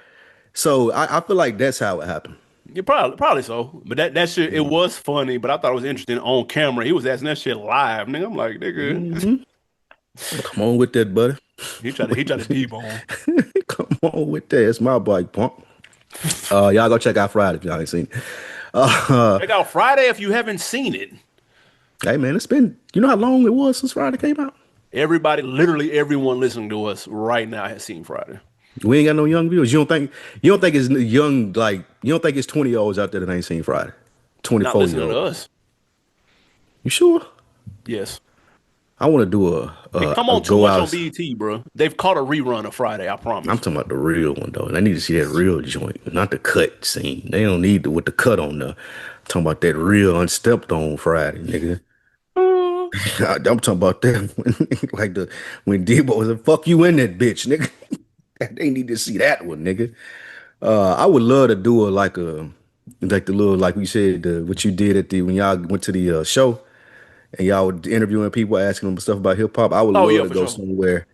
So I feel like that's how it happened. Yeah, probably so. But that shit, it was funny, but I thought it was interesting on camera. He was asking that shit live, nigga. I'm like, nigga, Hmm. Come on with that, buddy. he tried to debone. Come on with that. It's my bike pump. Y'all go check out Friday if y'all ain't seen it. Check out Friday if you haven't seen it. Hey man, it's been you know how long it was since Friday came out? Everybody, literally everyone listening to us right now has seen Friday. We ain't got no young viewers. You don't think it's young like you don't think it's 20-year-olds out there that ain't seen Friday? Not 24 year listening to old. us. You sure? Yes. I want to do a, It a come a on too go much on out. BET, bro. They've caught a rerun of Friday, I I'm promise. talking about the real one though. And I need to see that real joint, not the cut scene. They don't need with the cut on there. Talking about that real unstepped on Friday, nigga. Uh, I'm talking about that when, like the when Debo was like, "Fuck you in that bitch, nigga." They need to see that one, nigga. I would love to do a like the little like we said what you did at the when y'all went to the show and y'all were interviewing people asking them stuff about hip hop. I would oh love yeah, to for go sure. somewhere.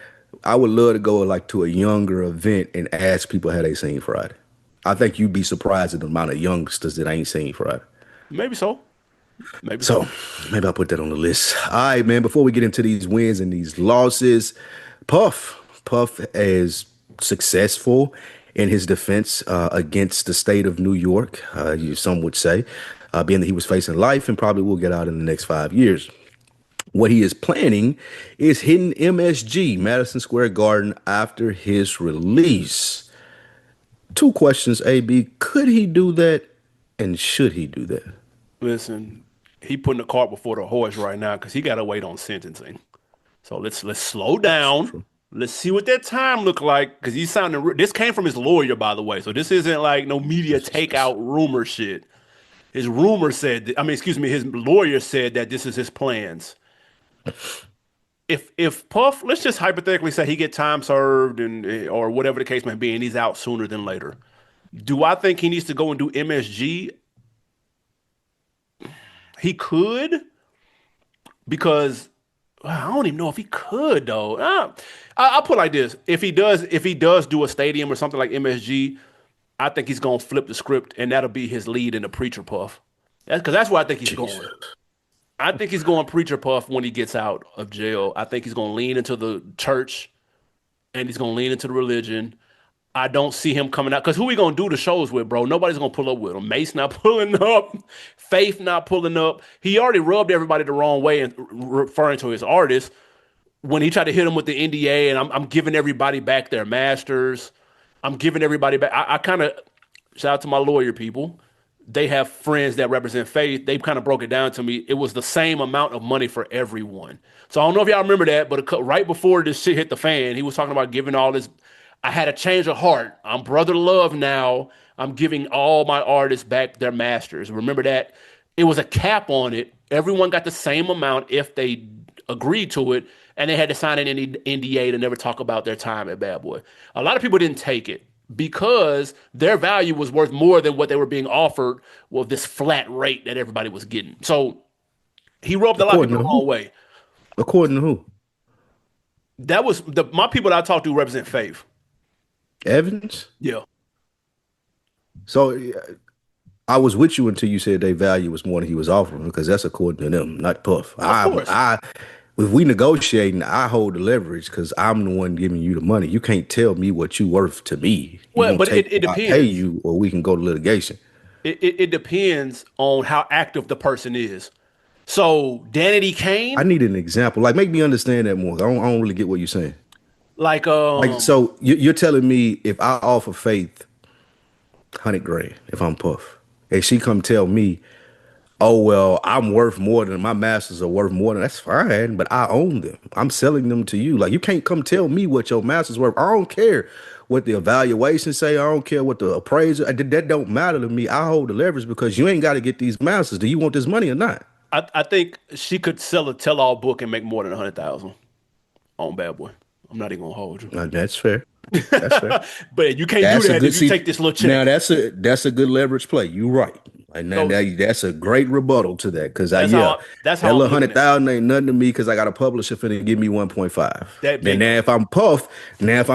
I would love to go like to a younger event and ask people how they seen Friday. I think you'd be surprised at the amount of youngsters that ain't seen Friday. Maybe so. Maybe So so. maybe I'll put that on the list. All right, man. Before we get into these wins and these losses, Puff is successful in his defense against the state of New York. Some would say, being that he was facing life and probably will get out in the next 5 years. What he is planning is hitting MSG, Madison Square Garden, after his release. Two questions, AB. Could he do that? And should he do that? Listen, he putting the cart before the horse right now because he got to wait on sentencing. So let's slow down. True. Let's see what that time look like because he's sounding. This came from his lawyer, by the way. So this isn't like no media takeout rumor shit. His rumor said. I mean, excuse me. His lawyer said that this is his plans. If Puff, let's just hypothetically say he get time served and or whatever the case may be, and he's out sooner than later. Do I think he needs to go and do MSG? He could because I don't even know if he could though. I'll put it like this: if he does do a stadium or something like MSG, I think he's gonna flip the script, and that'll be his lead in the preacher puff. That's because that's where I think he's Jesus. going. I think he's going preacher puff when he gets out of jail. I think he's gonna lean into the church and he's gonna lean into the religion. I don't see him coming out because who we gonna do the shows with, bro? Nobody's gonna pull up with him. Mace not pulling up, Faith not pulling up. He already rubbed everybody the wrong way and referring to his artist when he tried to hit him with the NDA, and I'm giving everybody back their masters. I'm giving everybody back. I kind of shout out to my lawyer people. They have friends that represent Faith. They kind of broke it down to me. It was the same amount of money for everyone. So I don't know if y'all remember that, but right before this shit hit the fan, he was talking about giving all this. I had a change of heart. I'm brother love now. I'm giving all my artists back their masters. Remember that? It was a cap on it. Everyone got the same amount if they agreed to it, and they had to sign an NDA to never talk about their time at Bad Boy. A lot of people didn't take it because their value was worth more than what they were being offered with this flat rate that everybody was getting. So he rubbed a lot of According people to the who? wrong way. According to who? That was my people that I talked to represent Faith. Evans? Yeah, So I was with you until you said their value was more than he was offering because that's according to them, not Puff. of course. If we negotiating, I hold the leverage because I'm the one giving you the money. You can't tell me what you worth to me. You Well, gonna but take it what I pay depends. you, or we can go to litigation. It depends on how active the person is. So Danity I Kane, need an example. Like, make me understand that more. I don't really get what you're saying. like Like, so you're telling me if I offer Faith 100 grand, if I'm Puff, and she come tell me, oh well, I'm worth more than my masters are worth more than that's fine, but I own them. I'm selling them to you. Like you can't come tell me what your masters worth. I don't care what the evaluations say. I don't care what the appraiser. That don't matter to me. I hold the leverage because you ain't got to get these masters. Do you want this money or not? I think she could sell a tell-all book and make more than 100,000 on Bad Boy. I'm not even gonna hold you, That's fair. That's fair. but you can't do That's a that good if you see. take this little Now check. that's a good leverage play. You right. And then So that's a great rebuttal to that. Cause yeah, that's that how I'm little looking hundred at it. thousand ain't nothing to me because I got a publisher finna give me 1.5. That Then now bingo. if I'm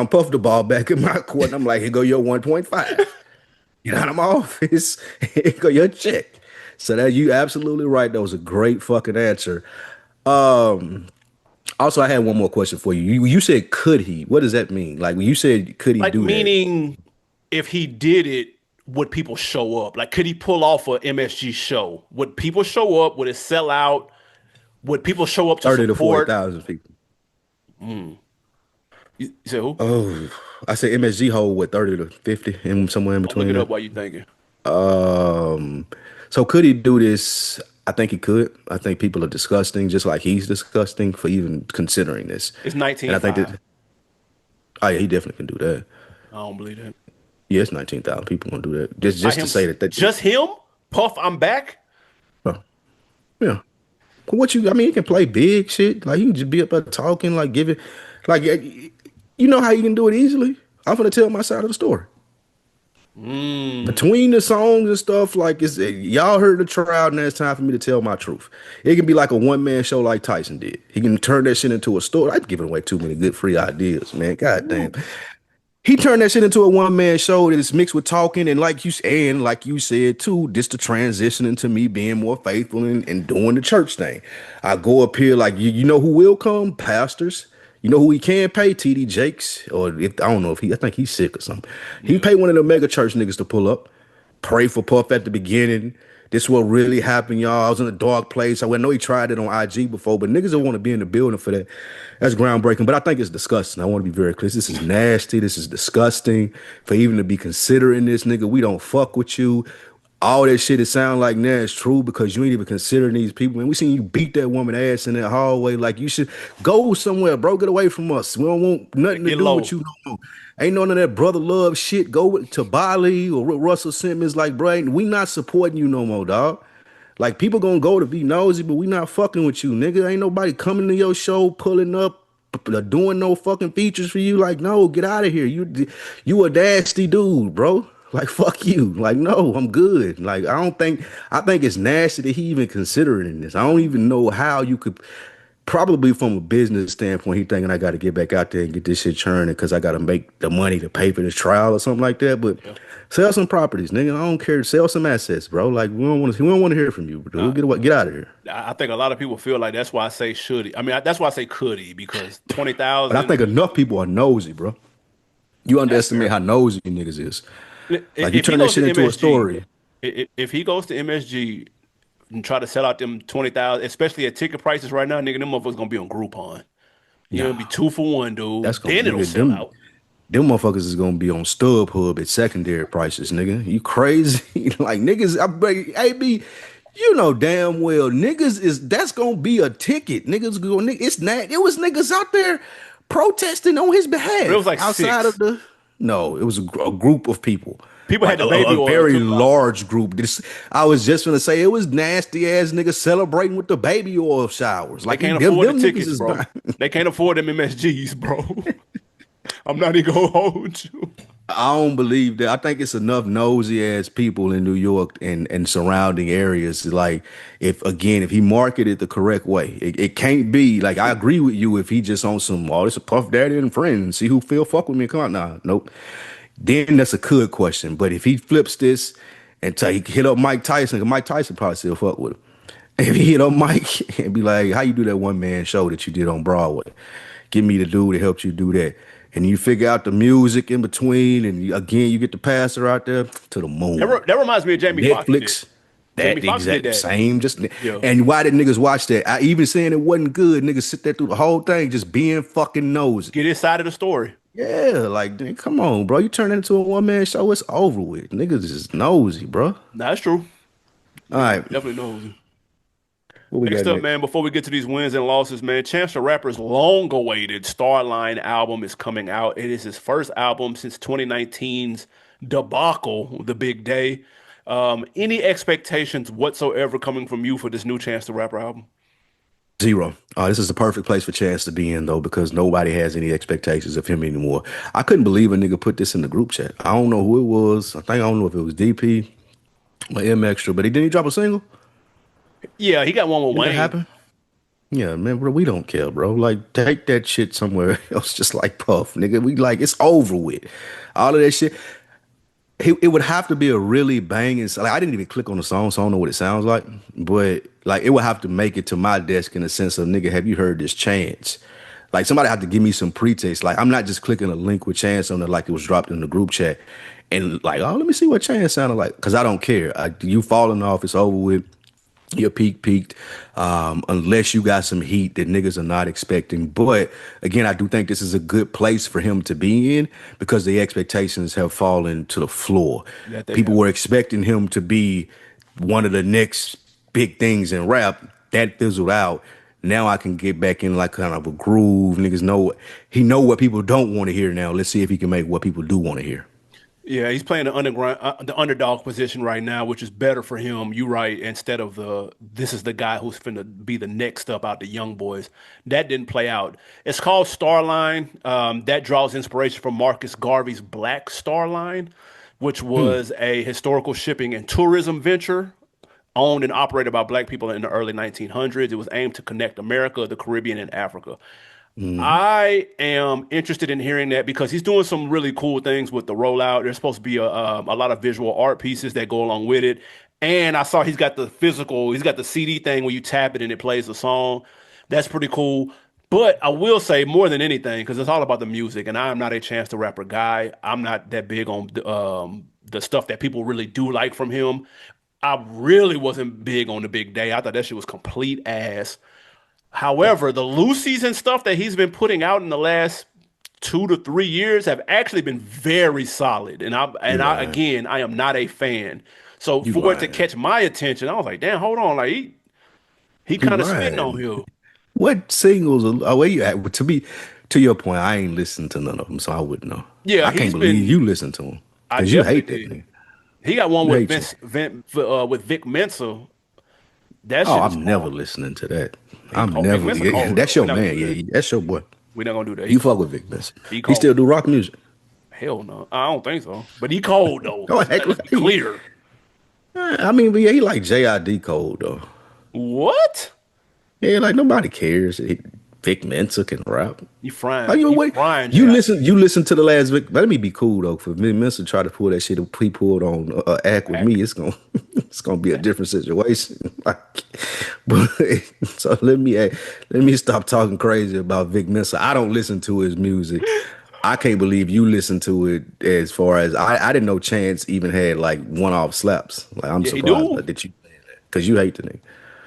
puff the ball back in my court, and I'm like, here go your 1.5. Get out of my office. Here go your check. So that you absolutely right. That was a great fucking answer. Also, I had one more question for you. You said could he? What does that mean? Like when you said could he Like do that? meaning, if he did it, would people show up? Like, could he pull off a MSG show? Would people show up? Would it sell out? Would people show up to 30 to support? 40,000 people. You say who? Oh, I say MSG hold with 30 to 50 and somewhere in Don't look between it up there. while you thinking. Um, so could he do this? I think he could. I think people are disgusting, just like he's disgusting for even considering this. It's And I think 19.5. that, oh yeah, he definitely can do that. I don't believe that. Yeah, it's 19,000 people gonna do that. Just By just to him, say that just him. Puff, I'm back. Yeah. What you? I mean, he can play big shit. Like he can just be up there talking, like give it, like you know how you can do it easily. I'm gonna tell my side of the story Mm, between the songs and stuff. Like it's y'all heard the trial, now it's time for me to tell my truth. It can be like a one man show like Tyson did. He can turn that shit into a story. I'm giving away too many good free ideas, man. God damn. woo. He turned that shit into a one man show that is mixed with talking and like you said too, just the transition into me being more faithful and doing the church thing. I go up here like you know who will come? Pastors. You know who he can pay? TD Jakes. Or if I don't know if I think he's sick or something. He Yeah. pay one of the mega church niggas to pull up. Pray for Puff at the beginning. This what really happened, y'all. I was in a dark place. I know he tried it on IG before, but niggas don't want to be in the building for that. That's groundbreaking. But I think it's disgusting. I want to be very clear. This is nasty. This is disgusting. For even to be considering this, nigga, we don't fuck with you. All that shit it sound like now is true because you ain't even considering these people. And we seen you beat that woman ass in that hallway. Like you should go somewhere, bro. Get away from us. We don't want nothing to Get do with low. you no more. Ain't none of that brother love shit. To Bali or Russell Simmons. Like, bro, we not supporting you no more, dog. Like people gonna go to be nosy, but we not fucking with you, nigga. Ain't nobody coming to your show, pulling up, doing no fucking features for you. Like, no, get out of here. You a nasty dude, bro. Like, fuck you. Like, no, I'm good. Like, I think it's nasty that he even considering this. I don't even know how you could. Probably from a business standpoint, he thinking I got to get back out there and get this shit churning because I got to make the money to pay for this trial or something like that. But Yeah. sell some properties, nigga. I don't care. Sell some assets, bro. Like we don't want to hear from you, bro. Nah, Get out of here. I think a lot of people feel like that's why I say should he. I mean, that's why I say could he because But I 20,000. think enough people are nosy, bro. You That's underestimate fair. how nosy niggas is. Like you If he turn that goes shit to into a MSG, story. if he goes to MSG and try to sell out them 20,000, especially at ticket prices right now, nigga, them motherfuckers gonna be on Groupon. You know, it'll be Nah, 2 for 1, that's dude. gonna Then it'll nigga sell them. out. Them motherfuckers is gonna be on StubHub at secondary prices, nigga. You crazy? Like niggas, AB, you know damn well niggas is that's gonna be a ticket. Niggas go, it's not. It was niggas out there protesting on his But it was behalf like outside of six. the. No, it was a group of people, People had like the baby a oil very too. large group. I was just gonna say it was nasty ass niggas celebrating with the baby oil showers. They Like can't them afford the them niggas tickets, is bro. buying. They can't afford them MSGs, bro. I'm not even gonna hold you. I don't believe that. I think it's enough nosy ass people in New York and surrounding areas. Like, if he marketed the correct way, it can't be like I agree with you. If he just on some, oh, it's a Puff Daddy and friends, see who feel fuck with me. Come on, nah, nope. Then that's a could question. But if he flips this and hit up Mike Tyson, 'cause Mike Tyson probably still fuck with him. If he hit up Mike and be like, "How you do that one man show that you did on Broadway? Give me the dude that helped you do that." And you figure out the music in between, and again, you get the passer out there to the moon. That reminds me of Jamie Foxx shit. Netflix, Jamie that Foxx did exact that. same. Yeah. And why did niggas watch that? I even saying it wasn't good. Niggas sit there through the whole thing, just being fucking nosy. Get his side of the story. Yeah, like dude, come on, bro. You turn it into a one man show, it's over with. Niggas is nosy, bro. That's true. All Niggas right, definitely knows. what we Next got up, next? man, before we get to these wins and losses, man, Chance the Rapper's long-awaited Starline album is coming out. It is his first album since 2019's debacle, The Big Day. Any expectations whatsoever coming from you for this new Chance the Rapper album? Zero. This is the perfect place for Chance to be in though, because nobody has any expectations of him anymore. I couldn't believe a nigga put this in the group chat. I don't know who it was. I don't know if it was DP or M Extra, but he didn't he drop a single? Yeah, he got one with Did that Wayne. happen? Yeah, man, bro, we don't care, bro. Like, take that shit somewhere else, just like Puff, nigga. We like it's over with. All of that shit. It would have to be a really banging. Like, I didn't even click on the song, so I don't know what it sounds like. But like, it would have to make it to my desk in the sense of, nigga, have you heard this Chance? Like, somebody had to give me some pretext. Like, I'm not just clicking a link with Chance on it like it was dropped in the group chat, and like, oh, let me see what Chance sounded like, because I don't care. You falling off, it's over with. Your peak peaked, unless you got some heat that niggas are not expecting. But again, I do think this is a good place for him to be in because the expectations have fallen to the floor. That they People have. were expecting him to be one of the next big things in rap. That fizzled out. Now I can get back in like kind of a groove. Niggas know he know what people don't want to hear now. Let's see if he can make what people do want to hear. Yeah, he's playing the underdog position right now, which is better for him. You right, instead of this is the guy who's finna be the next up out the young boys. That didn't play out. It's called Starline. That draws inspiration from Marcus Garvey's Black Star Line, which Hmm. was a historical shipping and tourism venture owned and operated by black people in the early 1900s. It was aimed to connect America, the Caribbean, and Africa. Hmm. I am interested in hearing that because he's doing some really cool things with the rollout. There's supposed to be a lot of visual art pieces that go along with it. And I saw he's got the CD thing where you tap it and it plays the song. That's pretty cool. But I will say more than anything, because it's all about the music, and I am not a Chance the Rapper guy. I'm not that big on the stuff that people really do like from him. I really wasn't big on the Big Day. I thought that shit was complete ass. However, the Lucy's and stuff that he's been putting out in the last 2 to 3 years have actually been very solid. You And I lying. again, I am not a fan. So You for it to lying. catch my attention, I was like, damn, hold on, like he You kind of spitting on lying. here. What singles are where you at? To your point, I ain't listened to none of them, so I wouldn't know. Yeah, I can't believe you listen to them I because you definitely hate that did. nigga. He got one You with hate you. With Vic Mensa. That Oh, shit is I'm never hard. listening to that. He I'm cold. Vic never. Mensa cold That's though. We're your not gonna man. do Yeah, that. yeah, that's your boy. We're not gonna do that. He You fuck cold. with Vic Benson. He He cold. still do rock music. Hell no. I don't think so. But he cold though. Don't act Let's be like he. clear. I mean, but yeah, he like JID code though. What? Yeah, like nobody cares. Vic Mensa can rap. Are you You wait? frying You JID. listen. You listen to the last Vic. Let me be cool though. For Vic Mensa try to pull that shit he pulled on act with me, Back. it's gonna it's gonna be a different situation. Like, but so let me stop talking crazy about Vic Mensa. I don't listen to his music. I can't believe you listen to it as far as I didn't know Chance even had like one off slaps. Like I'm Yeah, he surprised do. that you because you hate the nigga.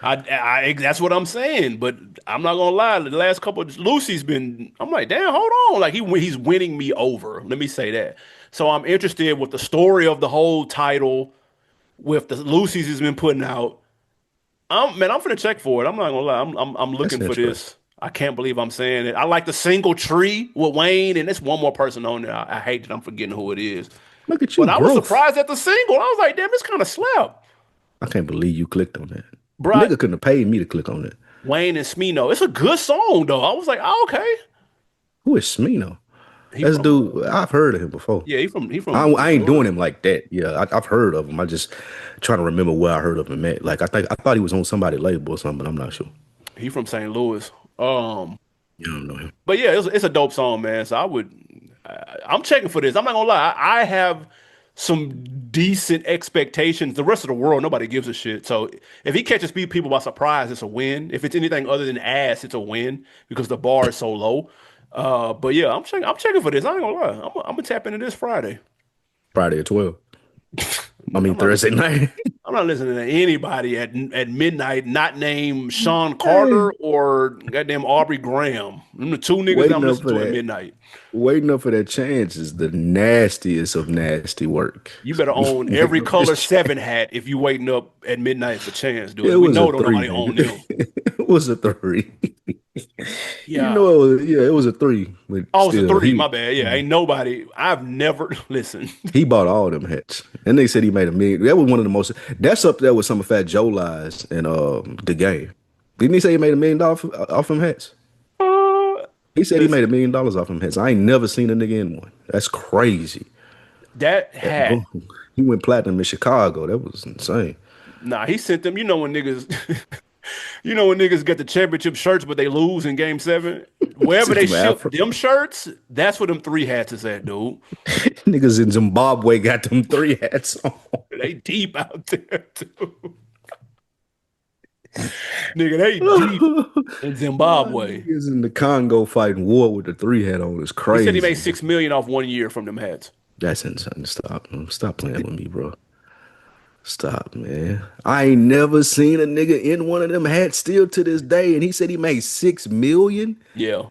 That's what I'm saying. But I'm not gonna lie. The last couple of Lucy's been. I'm like, damn, hold on. Like he's winning me over. Let me say that. So I'm interested with the story of the whole title, with the Lucy's he's been putting out. I'm finna check for it. I'm not gonna lie. I'm That's looking for interesting. this. I can't believe I'm saying it. I like the single tree with Wayne, and there's one more person on there. I hate that I'm forgetting who it is. Look at you, But I was growth. surprised at the single. I was like, damn, it's kind of slap. I can't believe you clicked on that. Bro, Nigga couldn't have paid me to click on it. Wayne and Smino. It's a good song though. I was like, oh, okay. Who is Smino? He That's from dude. I've heard of him before. yeah, he from I ain't Missouri. doing him like that. Yeah, I've heard of him. I just trying to remember where I heard of him at. Like I thought he was on somebody's label or something, but I'm not sure. He from St. Louis. You don't know him. But yeah, it's a dope song, man. So I'm checking for this. I'm not gonna lie. I have some decent expectations. The rest of the world, nobody gives a shit. So if he catches people by surprise, it's a win. If it's anything other than ass, it's a win because the bar is so low. But yeah, I'm checking for this. I ain't gonna lie. I'm gonna tap into this Friday. Friday at 12. I mean I'm not Thursday listening. night. I'm not listening to anybody at midnight, not named Sean Hey, Carter or goddamn Aubrey Graham. Them the two niggas that I'm waiting up listening for to at that. midnight. Waiting up for that chance is the nastiest of nasty work. You better own every Waiting up for this color chance. seven hat if you waiting up at midnight for Chance, It dude. We was a know don't three, nobody own nigga. them. It was a three. You Yeah. know it was it was a three, but Oh, it's a still three. My bad. Yeah, he ain't nobody. I've never listen. he bought all them hats. And they said he made a million. That was one of the most that's up there with some of Fat Joe lies and the game. Didn't he say he made $1 million off them hats? He said he made Listen, $1 million off them hats. I ain't never seen a nigga in one. That's crazy. that That hat. boom. He went platinum in Chicago. That was insane. Nah, he sent them. You know when niggas, you know when niggas get the championship shirts, but they lose in Game 7. Wherever Sent they him ship Afro. them shirts, that's where them three hats is at, dude. Niggas in Zimbabwe got them three hats on. They deep out there, too. Nigga, they deep in Zimbabwe. Niggas in the Congo fighting war with the three hat on is He said he made crazy. 6 million off 1 year from them hats. That's insane. Stop playing with me, bro. Stop, man. I ain't never seen a nigga in one of them hats still to this day. And he said he made 6 million. Yeah.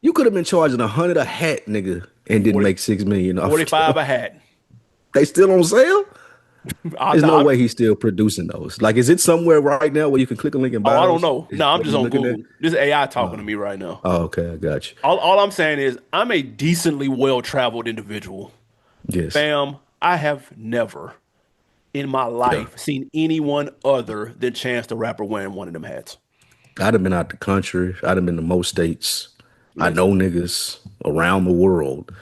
You could have been charging 100 a hat, nigga, and didn't 40, make 6 million off 45 them. a hat. They still on sale? There's no I, way he's still producing those. Like, is it somewhere right now where you can click a link and oh, buy I don't those? know. Is No, I'm what just you on looking at? Google. This AI talking to me right now. Oh, okay, I got you. All I'm saying is I'm a decently well-traveled individual. Yes. Fam, I have never in my Yeah. life seen anyone other than Chance the Rapper wearing one of them hats. I'd have been out the country. I'd have been to most states. I know Listen, niggas around the world.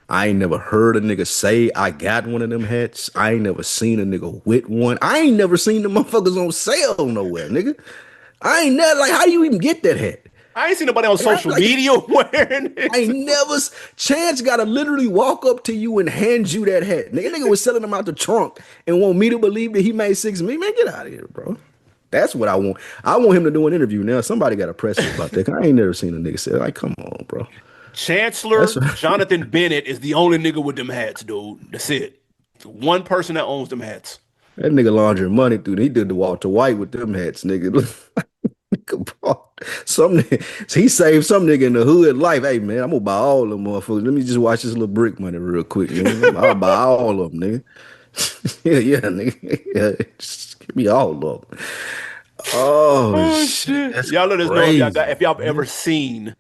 I ain't never heard a nigga say I got one of them hats. I ain't never seen a nigga with one. I ain't never seen the motherfuckers on sale nowhere, nigga. I ain't never like how do you even get that hat? I ain't seen nobody on Like, social media wearing I it. ain't never Chance gotta literally walk up to you and hand you that hat. Nigga was selling them out the trunk and want me to believe that he made 6 million. Man, get out of here, bro. That's what I want. I want him to do an interview now. Somebody got to press him about that. 'Cause I ain't never seen a nigga say like, come on, bro. That's Chancellor Jonathan Bennett is the only nigga with them hats, dude. That's it. One person that owns them hats. that nigga laundering money through. He did the Walter White with them hats, nigga. Bro. He saved some nigga in the hood life. Hey man, I'm gonna buy all them motherfuckers. Let me just watch this little brick money real quick, nigga. I'll buy all of them, nigga. Yeah, nigga. Yeah, just give me all of them. Oh Oh shit, shit! that's Y'all let us know if y'all got crazy, if y'all have ever man. seen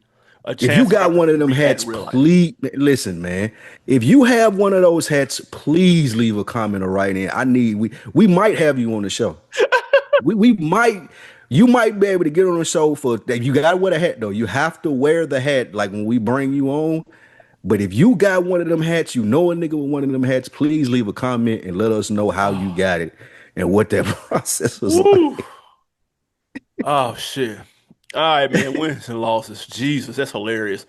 a If you Chance the got Rapper one of them free hat in hats, real life. please listen, man. If you have one of those hats, please leave a comment or write in. We might have you on the show. We might you might be able to get on the show for that. You gotta wear the hat though. You have to wear the hat like when we bring you on. But if you got one of them hats, you know a nigga with one of them hats, please leave a comment and let us know how you Oh, got it and what that process was woo! like. Oh shit! All right, man. Wins and losses. Jesus, that's hilarious.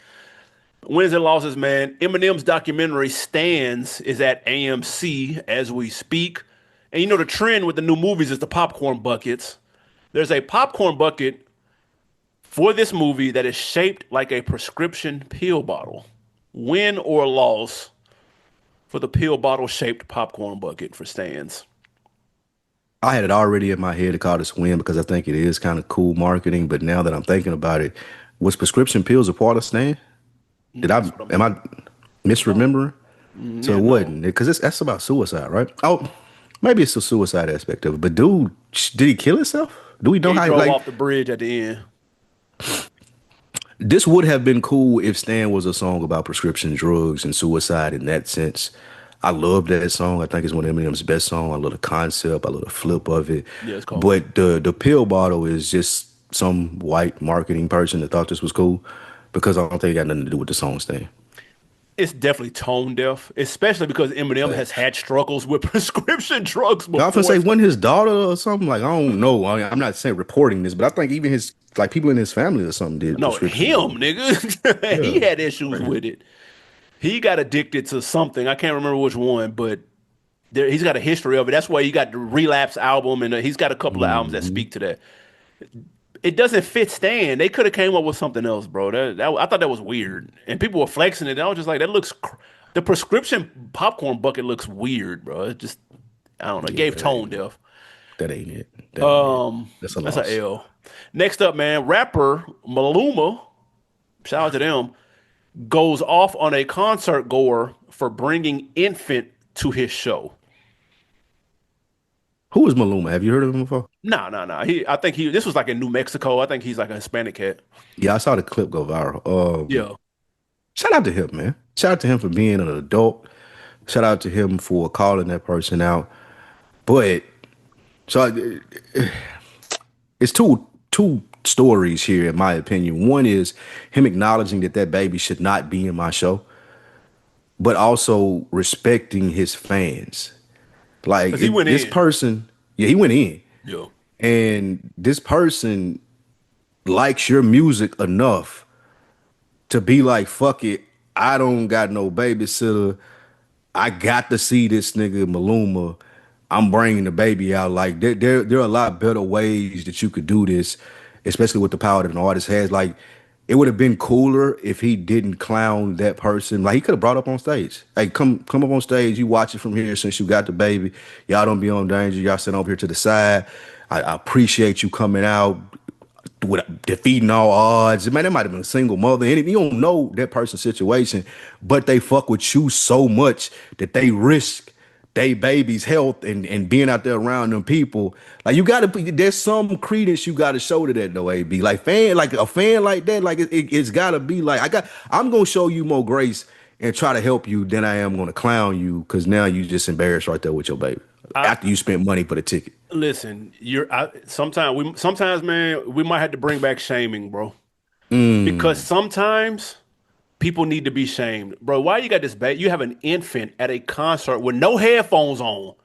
Wins and losses, man. Eminem's documentary Stands is at AMC as we speak. And you know the trend with the new movies is the popcorn buckets. There's a popcorn bucket for this movie that is shaped like a prescription pill bottle. Win or loss for the pill bottle shaped popcorn bucket for Stands. I had it already in my head to call this win because I think it is kind of cool marketing. But now that I'm thinking about it, was prescription pills a part of Stan? Did I That's what I'm. am I No. misremembering? So Yeah, it no. wasn't because that's about suicide, right? Oh, maybe it's the suicide aspect of it. But dude, did he kill himself? Do we Yeah, know he how? drove Like off the bridge at the end. this would have been cool if Stan was a song about prescription drugs and suicide in that sense. I love that song. I think it's one of Eminem's best songs. I love the concept. I love the flip of it. Yeah, it's cold. But the pill bottle is just some white marketing person that thought this was cool because I don't think it got nothing to do with the song Stan. It's definitely tone deaf, especially because Eminem has had struggles with prescription drugs I often before. say So, when his daughter or something like I don't know. I'm not saying reporting this, but I think even his like people in his family or something did no, prescription him, drugs. nigga. Yeah, He had issues man. with it. He got addicted to something. I can't remember which one, but he's got a history of it. That's why he got the Relapse album, and he's got a couple of albums that Hmm. speak to that. It doesn't fit Stan. They could have came up with something else, bro. I thought that was weird, and people were flexing it. I was just like, that looks. The prescription popcorn bucket looks weird, bro. It just, I don't know. It Yeah, gave tone deaf. that ain't it. That ain't it. That's a That's a loss. L. Next up, man, rapper Maluma, shout out to them, goes off on a concert goer for bringing infant to his show. Who is Maluma? Have you heard of him before? No, no, no. I think this was like in New Mexico. I think he's like a Hispanic cat. Yeah, I saw the clip go viral. Yeah. Shout out to him, man. Shout out to him for being an adult. Shout out to him for calling that person out. But so it's two stories here, in my opinion. One is him acknowledging that that baby should not be in my show, but also respecting his fans. Like Because he went this in. person, yeah, he went in, Yeah. and this person likes your music enough to be like, fuck it, I don't got no babysitter. I got to see this nigga Maluma. I'm bringing the baby out. Like there are a lot better ways that you could do this, especially with the power that an artist has. Like it would have been cooler if he didn't clown that person. Like he could have brought up on stage. Hey, come up on stage. You watch it from here since you got the baby. Y'all don't be on danger. Y'all sit over here to the side. I appreciate you coming out with defeating all odds. Man, that might have been a single mother. And you don't know that person's situation, but they fuck with you so much that they risk they baby's health and being out there around them people. Like you gotta there's some credence you gotta show to that though, AB. Like a fan like that, like it's gotta be like I'm gonna show you more grace and try to help you than I am going to clown you because now you just embarrassed right there with your baby I after you spent money for the ticket. listen. Sometimes, man, we might have to bring back shaming, bro. Because Mm. sometimes people need to be shamed, bro. Why you got this baby? You have an infant at a concert with no headphones on,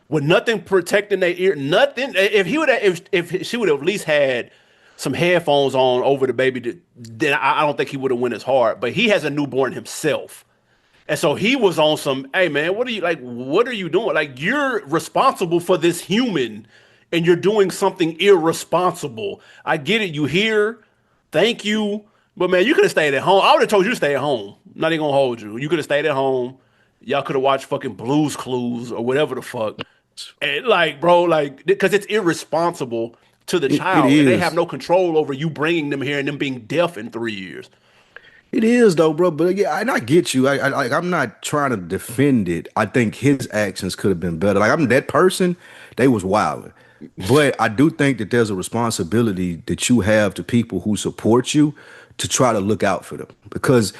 with nothing protecting their ear, nothing. If he would, if she would have at least had some headphones on over the baby, then I don't think he would have went as hard. But he has a newborn himself. And so he was on some, hey man, what are you like? What are you doing? Like you're responsible for this human and you're doing something irresponsible. I get it, you here. Thank you. But man, you could have stayed at home. I would have told you to stay at home. I'm not even gonna hold you. You could have stayed at home. Y'all could have watched fucking Blues Clues or whatever the fuck. And like, bro, like, because it's irresponsible to the It child, and they have is. no control over you bringing them here and them being deaf in 3 years. It is though, bro. But yeah, and I get you. I'm not trying to defend it. I think his actions could have been better. Like I'm that person, they was wilding. But I do think that there's a responsibility that you have to people who support you to try to look out for them because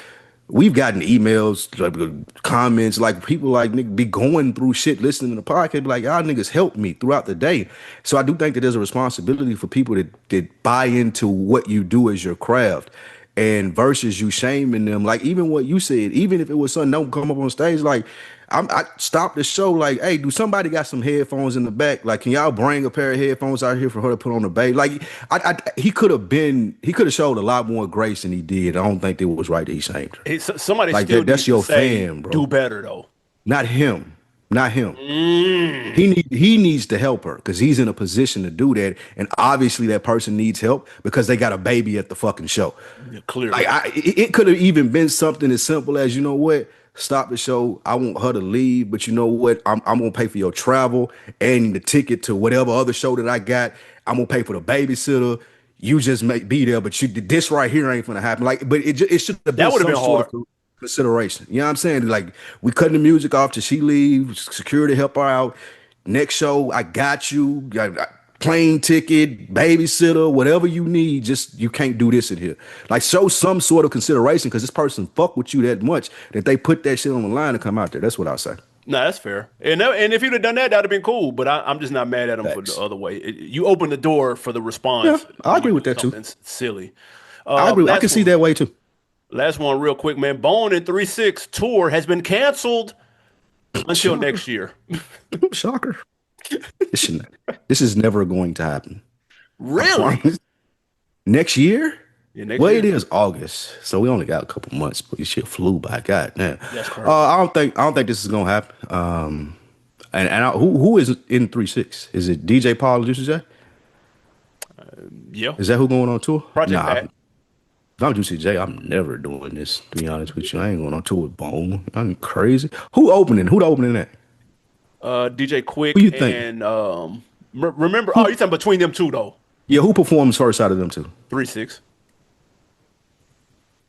we've gotten emails, like comments, like people like nigga be going through shit, listening to the podcast, be like y'all niggas help me throughout the day. So I do think that there's a responsibility for people that buy into what you do as your craft and versus you shaming them, like even what you said, even if it was something don't come up on stage, like I stopped the show, like, hey, do somebody got some headphones in the back? Like, can y'all bring a pair of headphones out here for her to put on the bass? Like, he could have showed a lot more grace than he did. I don't think it was right that he shamed her. Somebody Like still that's needs to your say, fan, do bro. better though. Not him. Not him. Mm, He needs to help her because he's in a position to do that, and obviously that person needs help because they got a baby at the fucking show. yeah, Like clearly. it could have even been something as simple as you know what, stop the show. I want her to leave, but you know what, I'm gonna pay for your travel and the ticket to whatever other show that I got. I'm gonna pay for the babysitter. You just may be there, but you this right here ain't gonna happen. Like, but it should have been That would have some been sort hard. of consideration. You know what I'm saying? Like we cutting the music off till she leaves, security help her out. Next show, I got you. Plane ticket, babysitter, whatever you need. Just you can't do this in here. Like show some sort of consideration because this person fuck with you that much that they put that shit on the line to come out there. That's what I say. No, that's fair. And if you'd have done that, that'd have been cool. But I'm just not mad at him for the Facts. other way. You open the door for the Yeah, response I when you agree do with that too. something silly. I agree. I can Last see one. that way too. Last one, real quick, man. Bone and 3-6 tour has been canceled until Shocker. next year. Shocker. This should not, this is never going to happen. I Really? promise. Next year? Yeah, next Well, it year. is August, so we only got a couple months, but this shit flew by. God damn. That's crazy. I don't think this is gonna happen. Who is in 3-6? Is it DJ Paul and Juicy J? Yeah. Is that who going on tour? Project Nah, Pat. if I'm Juicy J, I'm never doing this. To be honest with you, I ain't going on tour with Bone. I'm crazy. Who opening? Who the opening at? DJ Who Quick you think? and remember, oh, Who? you talking between them two though. Yeah, who performs first out of them two? 3-6.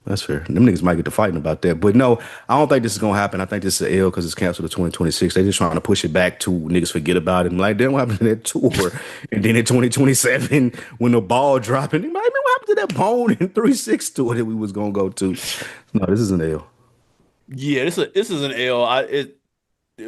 That's fair. Them niggas might get to fighting about that. But no, I don't think this is gonna happen. I think this is an L because it's canceled to 2026. They just trying to push it back to niggas forget about it. And like, then what happened to that tour? And then in 2027, when the ball dropping, they might be what happened to that Bone and 3-6 tour that we was gonna go to. No, this is an L. Yeah, this is an L.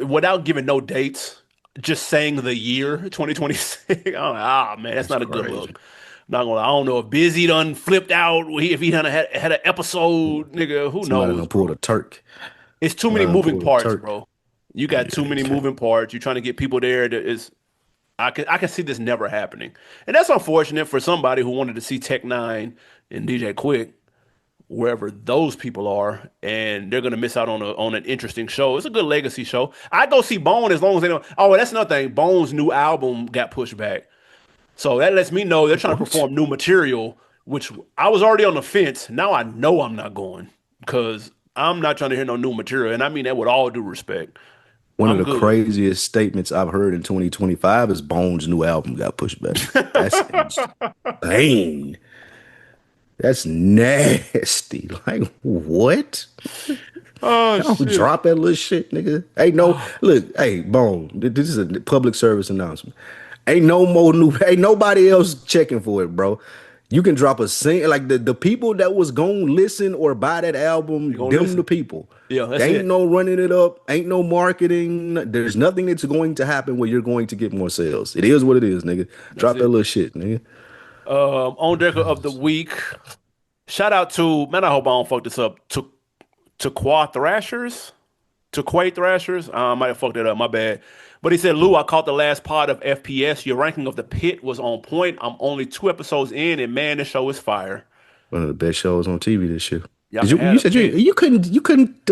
Without giving no dates, just saying the year 2026. I'm like, man, that's It's not a good crazy. look. Not gonna lie, I don't know if Busy done flipped out, if he done had an episode, nigga, who Somebody knows, done pulled bro. a Turk. It's too many Somebody done moving pulled a parts, Turk. bro. You got too many Yeah. moving parts. You're trying to get people there that is I can see this never happening. And that's unfortunate for somebody who wanted to see Tech Nine and DJ Quick, wherever those people are, and they're gonna miss out on an interesting show. It's a good legacy show. I go see Bone as long as they don't. Oh, that's another thing. Bone's new album got pushed back, so that lets me know they're trying to What? perform new material. Which I was already on the fence. Now I know I'm not going because I'm not trying to hear no new material, and I mean that with all due respect. One of I'm the good. craziest statements I've heard in 2025 is Bones' new album got pushed back. That's insane. That's nasty. Like, what? Oh Y'all shit. drop that little shit, nigga. Ain't no look, hey, Bone. This is a public service announcement. Ain't no more new, ain't nobody else checking for it, bro. You can drop a sing like the people that was gonna listen or buy that You album, gonna them the listen? people. Yeah, that's There ain't it. no running it up, ain't no marketing. There's nothing that's going to happen where you're going to get more sales. It is what it is, nigga. That's Drop that it. little shit, nigga. On deck of the week. Shout out to man. I hope I don't fuck this up. To Quad Thrashers. To Quay Thrashers. I might have fucked it up. My bad. But he said, Lou, I caught the last part of FPS. Your ranking of the pit was on point. I'm only 2 episodes in, and man, this show is fire. One of the best shows on TV this year. Y'all Did can you? have You the said you pit. you couldn't you couldn't.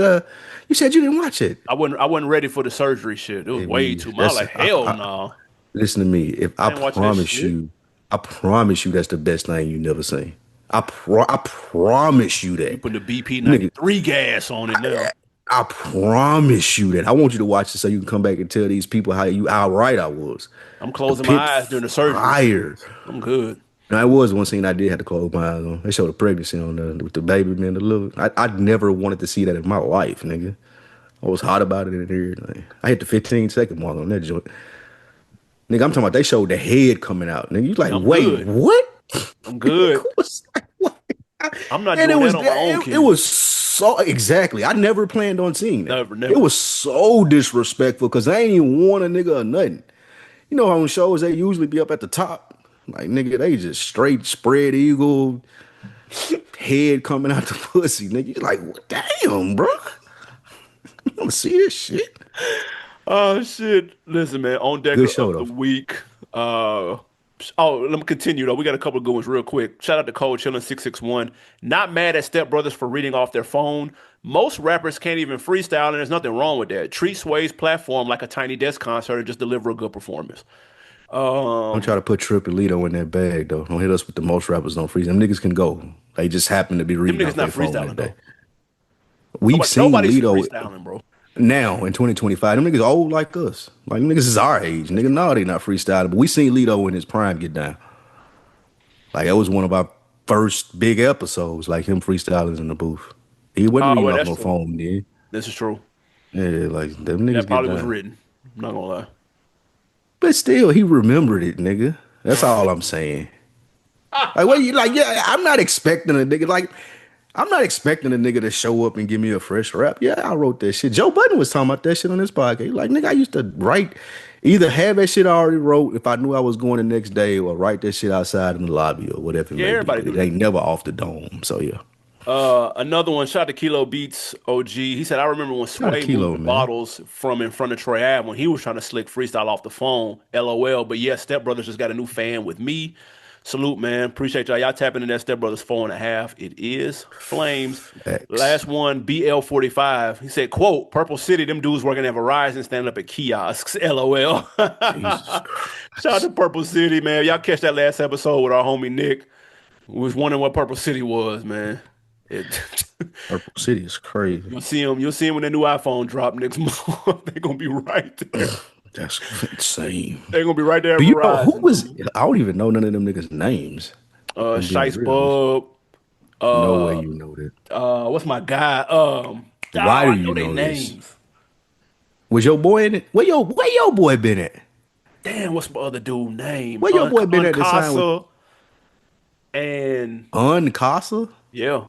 You said you didn't watch it. I wasn't ready for the surgery shit. It was I way mean, too much. I was that's like, hell no. listen to me. If I ain't watching that shit. I promise you, that's the best thing you never seen. I promise you You that, putting the BP nigga. 93 gas on it now. I promise you that. I want you to watch it so you can come back and tell these people how right I was. I'm The closing my pit eyes during the surgery fire. scenes. I'm good. Now, it was one scene I did have to close my eyes on. They showed the pregnancy on there with the baby man. The little, I never wanted to see that in my life, nigga. I was hot about it in here. Like, I hit the 15-second mark on that joint. Nigga, I'm talking about they showed the head coming out. Nigga, you like, Yeah, I'm wait, good. what? I'm Nigga good. was like, what? I'm not And doing that on my own it kid. was so exactly. I never planned on seeing that. Never, It never. was so disrespectful because I ain't even want a nigga or nothing. You know how on shows they usually be up at the top. Like nigga, they just straight spread eagle head coming out the pussy. Nigga, you like, what? Damn, bro. You want to see this shit? Oh shit. Listen, man, on deck Good of show the though. week. Oh, let me continue though. We got a couple of good ones real quick. Shout out to Cold Chillin' 661. Not mad at Step Brothers for reading off their phone. Most rappers can't even freestyle, and there's nothing wrong with that. Treat Sway's platform like a Tiny Desk concert and just deliver a good performance. Don't try to put Tripolito in that bag though. Don't hit us with the most rappers don't freeze. Them niggas can go. They just happen to be Them reading niggas off not their phone that freestyling day. though. We've seen Nobody's Lito freestyling, bro. now in 2025. Them niggas old like us. Like them niggas is our age. Nigga, no, they not freestyling. But we seen Lito in his prime get down. Like that was one of our first big episodes, like him freestyling in the booth. He wasn't Oh, reading well, off that's no true. phone, then. This is true. Yeah, like them That niggas get probably was down. written. I'm not gonna lie. But still, he remembered it, nigga. That's all I'm saying. Like, what you like? Yeah, I'm not expecting a nigga like. I'm not expecting a nigga to show up and give me a fresh rap. Yeah, I wrote that shit. Joe Budden was talking about that shit on his podcast. He like, nigga, I used to write, either have that shit I already wrote if I knew I was going the next day, or write that shit outside in the lobby or whatever it Yeah, may be. everybody But do it that. ain't never off the dome. So yeah, Another one, shout out to Kilo Beats OG. He said, I remember when not a Sway moved kilo, the man. bottles from in front of Troy Ave when he was trying to slick freestyle off the phone. LOL. But yeah, Step Brothers just got a new fan with me. Salute, man. Appreciate y'all. Y'all tapping in that Step Brothers 4.5. It is Flames. X. Last one, BL45. He said, quote, Purple City, them dudes working at Verizon standing up at kiosks. LOL. Jesus Shout out to Christ. Purple City, man. Y'all catch that last episode with our homie Nick. We was wondering what Purple City was, man. It Purple City is crazy. You'll see him when the new iPhone drop next month. They're gonna be right there. That's insane. They're gonna be right there at Do you know who Verizon, was? bro. I don't even know none of them niggas' names. I'm being Shice real with you. Bub. No way Uh you know that. what's my guy? Why do I know you their know this? names. Was your boy in it? Where your boy been at? Damn, what's my other dude name? Where your boy been at this time with Uncasa and Casa? yeah.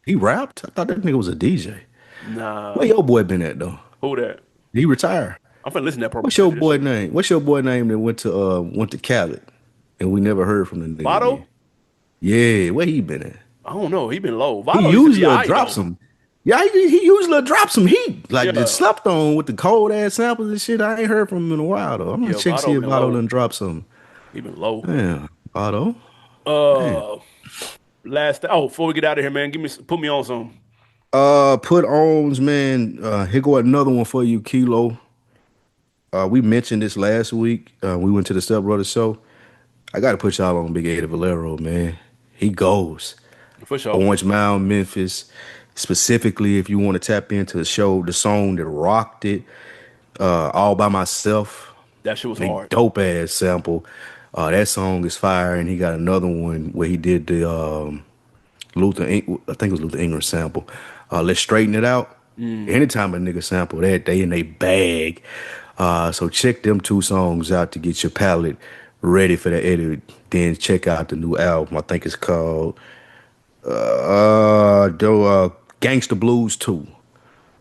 He rapped? I thought that nigga was a DJ. Where Nah. your boy been at though? Who that? He retired. I'm finna listen to that Purple What's your City. This boy shit. name? What's your boy name that went to Khaled and we never heard from the nigga again? Vado? Yeah, where he been at? I don't know. He been low. He Vado used to be usually I drop though. some. Yeah, he usually drop some heat. Like the Yeah. slept on with the cold ass samples and shit. I ain't heard from him in a while though. I'm gonna Yeah, check see Vado if been Otto low. done drop some. He been low. Yeah, Otto. Damn. Uh, before we get out of here, man, put me on some. Put ons, man. Here go another one for you, Kilo. We mentioned this last week. We went to the Step Brothers show. I gotta put y'all on Big Ada Valero, man. He goes. For sure. Orange Mound, Memphis. Specifically, if you want to tap into the show, the song that rocked it, All by Myself, That shit was a hard. dope ass sample. That song is fire, and he got another one where he did the I think it was Luther Ingram sample. Let's straighten it out. Anytime a nigga sample that, they in they bag. So check them two songs out to get your palate ready for that edit, then check out the new album. I think it's called Gangsta Blues 2.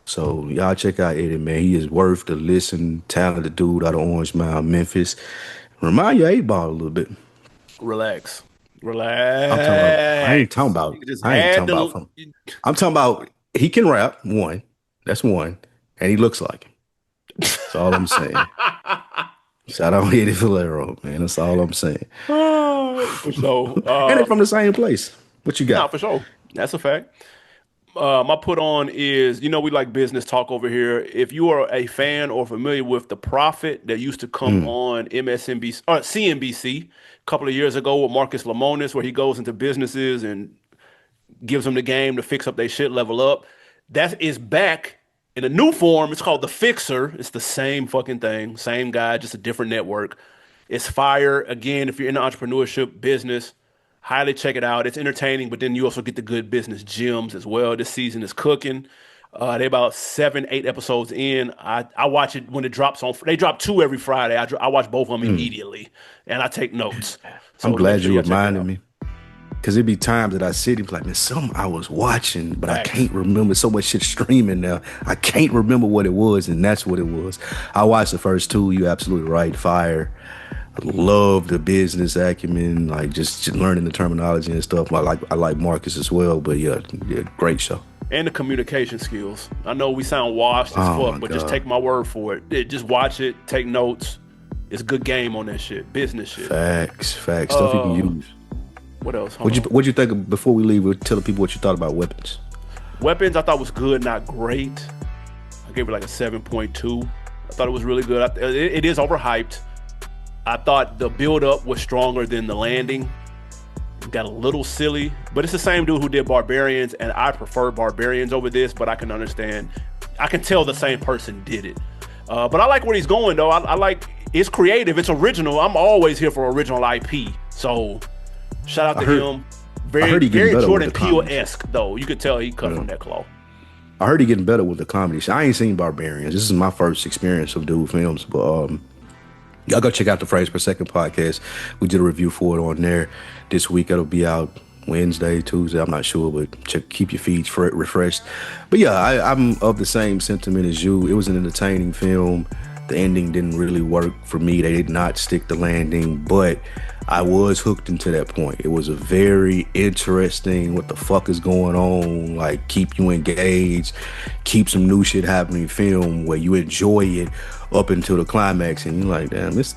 So y'all check out Eddie, man. He is worth the listen. Talented dude out of Orange Mound, Memphis. Remind you of 8 Ball a little bit. Relax. I'm talking about. I ain't talking Relax. about. You just I ain't had talking about to. from. I'm talking about. He can rap. One. That's one. And he looks like him. That's all I'm saying. Shout out Eddie Valero, man. That's all I'm saying. For sure. And they're from the same place. What you Nah, got? for sure. That's a fact. My put on is, we like business talk over here. If you are a fan or familiar with The Prophet that used to come Mm. on MSNBC or CNBC a couple of years ago with Marcus Lemonis, where he goes into businesses and gives them the game to fix up their shit, level up. That is back in a new form. It's called The Fixer. It's the same fucking thing, same guy, just a different network. It's fire. Again, if you're in the entrepreneurship business, highly check it out. It's entertaining, but then you also get the good business gems as well. This season is cooking. They about 7, 8 episodes in. I watch it when it drops on. They drop two every Friday. I watch both of them immediately, and I take notes. I'm So make glad sure you y'all check that reminded out. me. Cause it'd be times that I sit and be like, man, some I was watching, but I Facts. can't remember. So much shit streaming now. I can't remember what it was, and that's what it was. I watched the first two. You absolutely right. Fire. I love the business acumen, like just learning the terminology and stuff. I like Marcus as well. But yeah, great show. And the communication skills. I know we sound washed as Oh my fuck, but just god. take my word for it. Just watch it, take notes. It's good game on that shit, business shit. Facts. Stuff you can Uh, use. what else? Hold What'd you on. What'd you think of, before we leave? We'll tell the people what you thought about weapons. Weapons, I thought was good, not great. I gave it like a 7.2. I thought it was really good. It is overhyped. I thought the build up was stronger than the landing. Got a little silly, but it's the same dude who did Barbarians, and I prefer Barbarians over this, but I can understand. I can tell the same person did it. But I like where he's going, though. I like it's creative, it's original. I'm always here for original IP. So shout out I to heard him. I Very, heard he getting very better with Jordan the comedy. Peele-esque, though. You could tell he cut Yeah. from that cloth. I heard he getting better with the comedy. So I ain't seen Barbarians. This is my first experience of dude films, but y'all go check out the Phrase Per Second podcast. We did a review for it on there this week. It'll be out Wednesday, Tuesday. I'm not sure, but keep your feeds refreshed. But yeah, I'm of the same sentiment as you. It was an entertaining film. The ending didn't really work for me. They did not stick the landing, but I was hooked into that point. It was a very interesting, what the fuck is going on, like keep you engaged, keep some new shit happening film where you enjoy it up until the climax and you're like, damn, this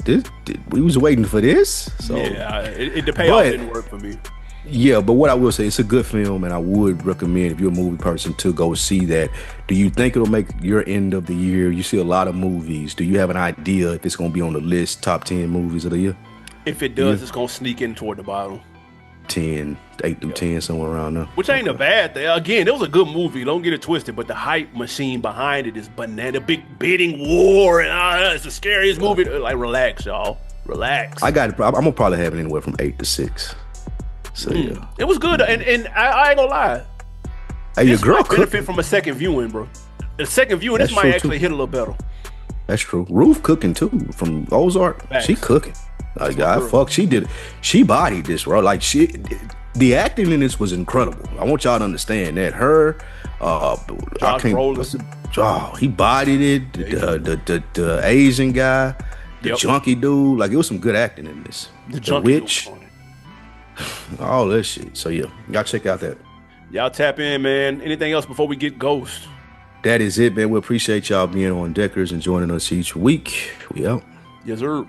we was waiting for this. So Yeah, the payoff but didn't work for me. yeah, but what I will say, it's a good film, and I would recommend if you're a movie person to go see that. Do you think it'll make your end of the year? You see a lot of movies. Do you have an idea if it's gonna be on the list, top 10 movies of the year? If it Yeah, does, it's gonna sneak in toward the bottom. 10, 8 through Yep. 10, somewhere around there. Which ain't a Okay. bad thing. Again, it was a good movie. Don't get it twisted, but the hype machine behind it is banana. Big bidding war, and it's the scariest movie. Like, relax, y'all. Relax. I got it. I'm gonna probably have it anywhere from 8 to 6. So yeah. It was good, and I ain't gonna lie. Hey, your This girl might benefit cooking. from a second viewing, bro. The second viewing, this That's might true too. actually hit a little better. That's true. Ruth cooking too from Ozark. She Facts. cooking. That's Like my I girl. fuck. She did. She bodied this, bro. Like the acting in this was incredible. I want y'all to understand that. I Josh can't. Brolin. Oh, he bodied it. The Asian guy, the Yep. junkie dude. Like it was some good acting in this. The The junkie dude was witch, on it. all that shit. So yeah, y'all check out that. Y'all tap in, man. Anything else before we get ghost? That is it, man. We appreciate y'all being on Deckers and joining us each week. We out. Yes, sir.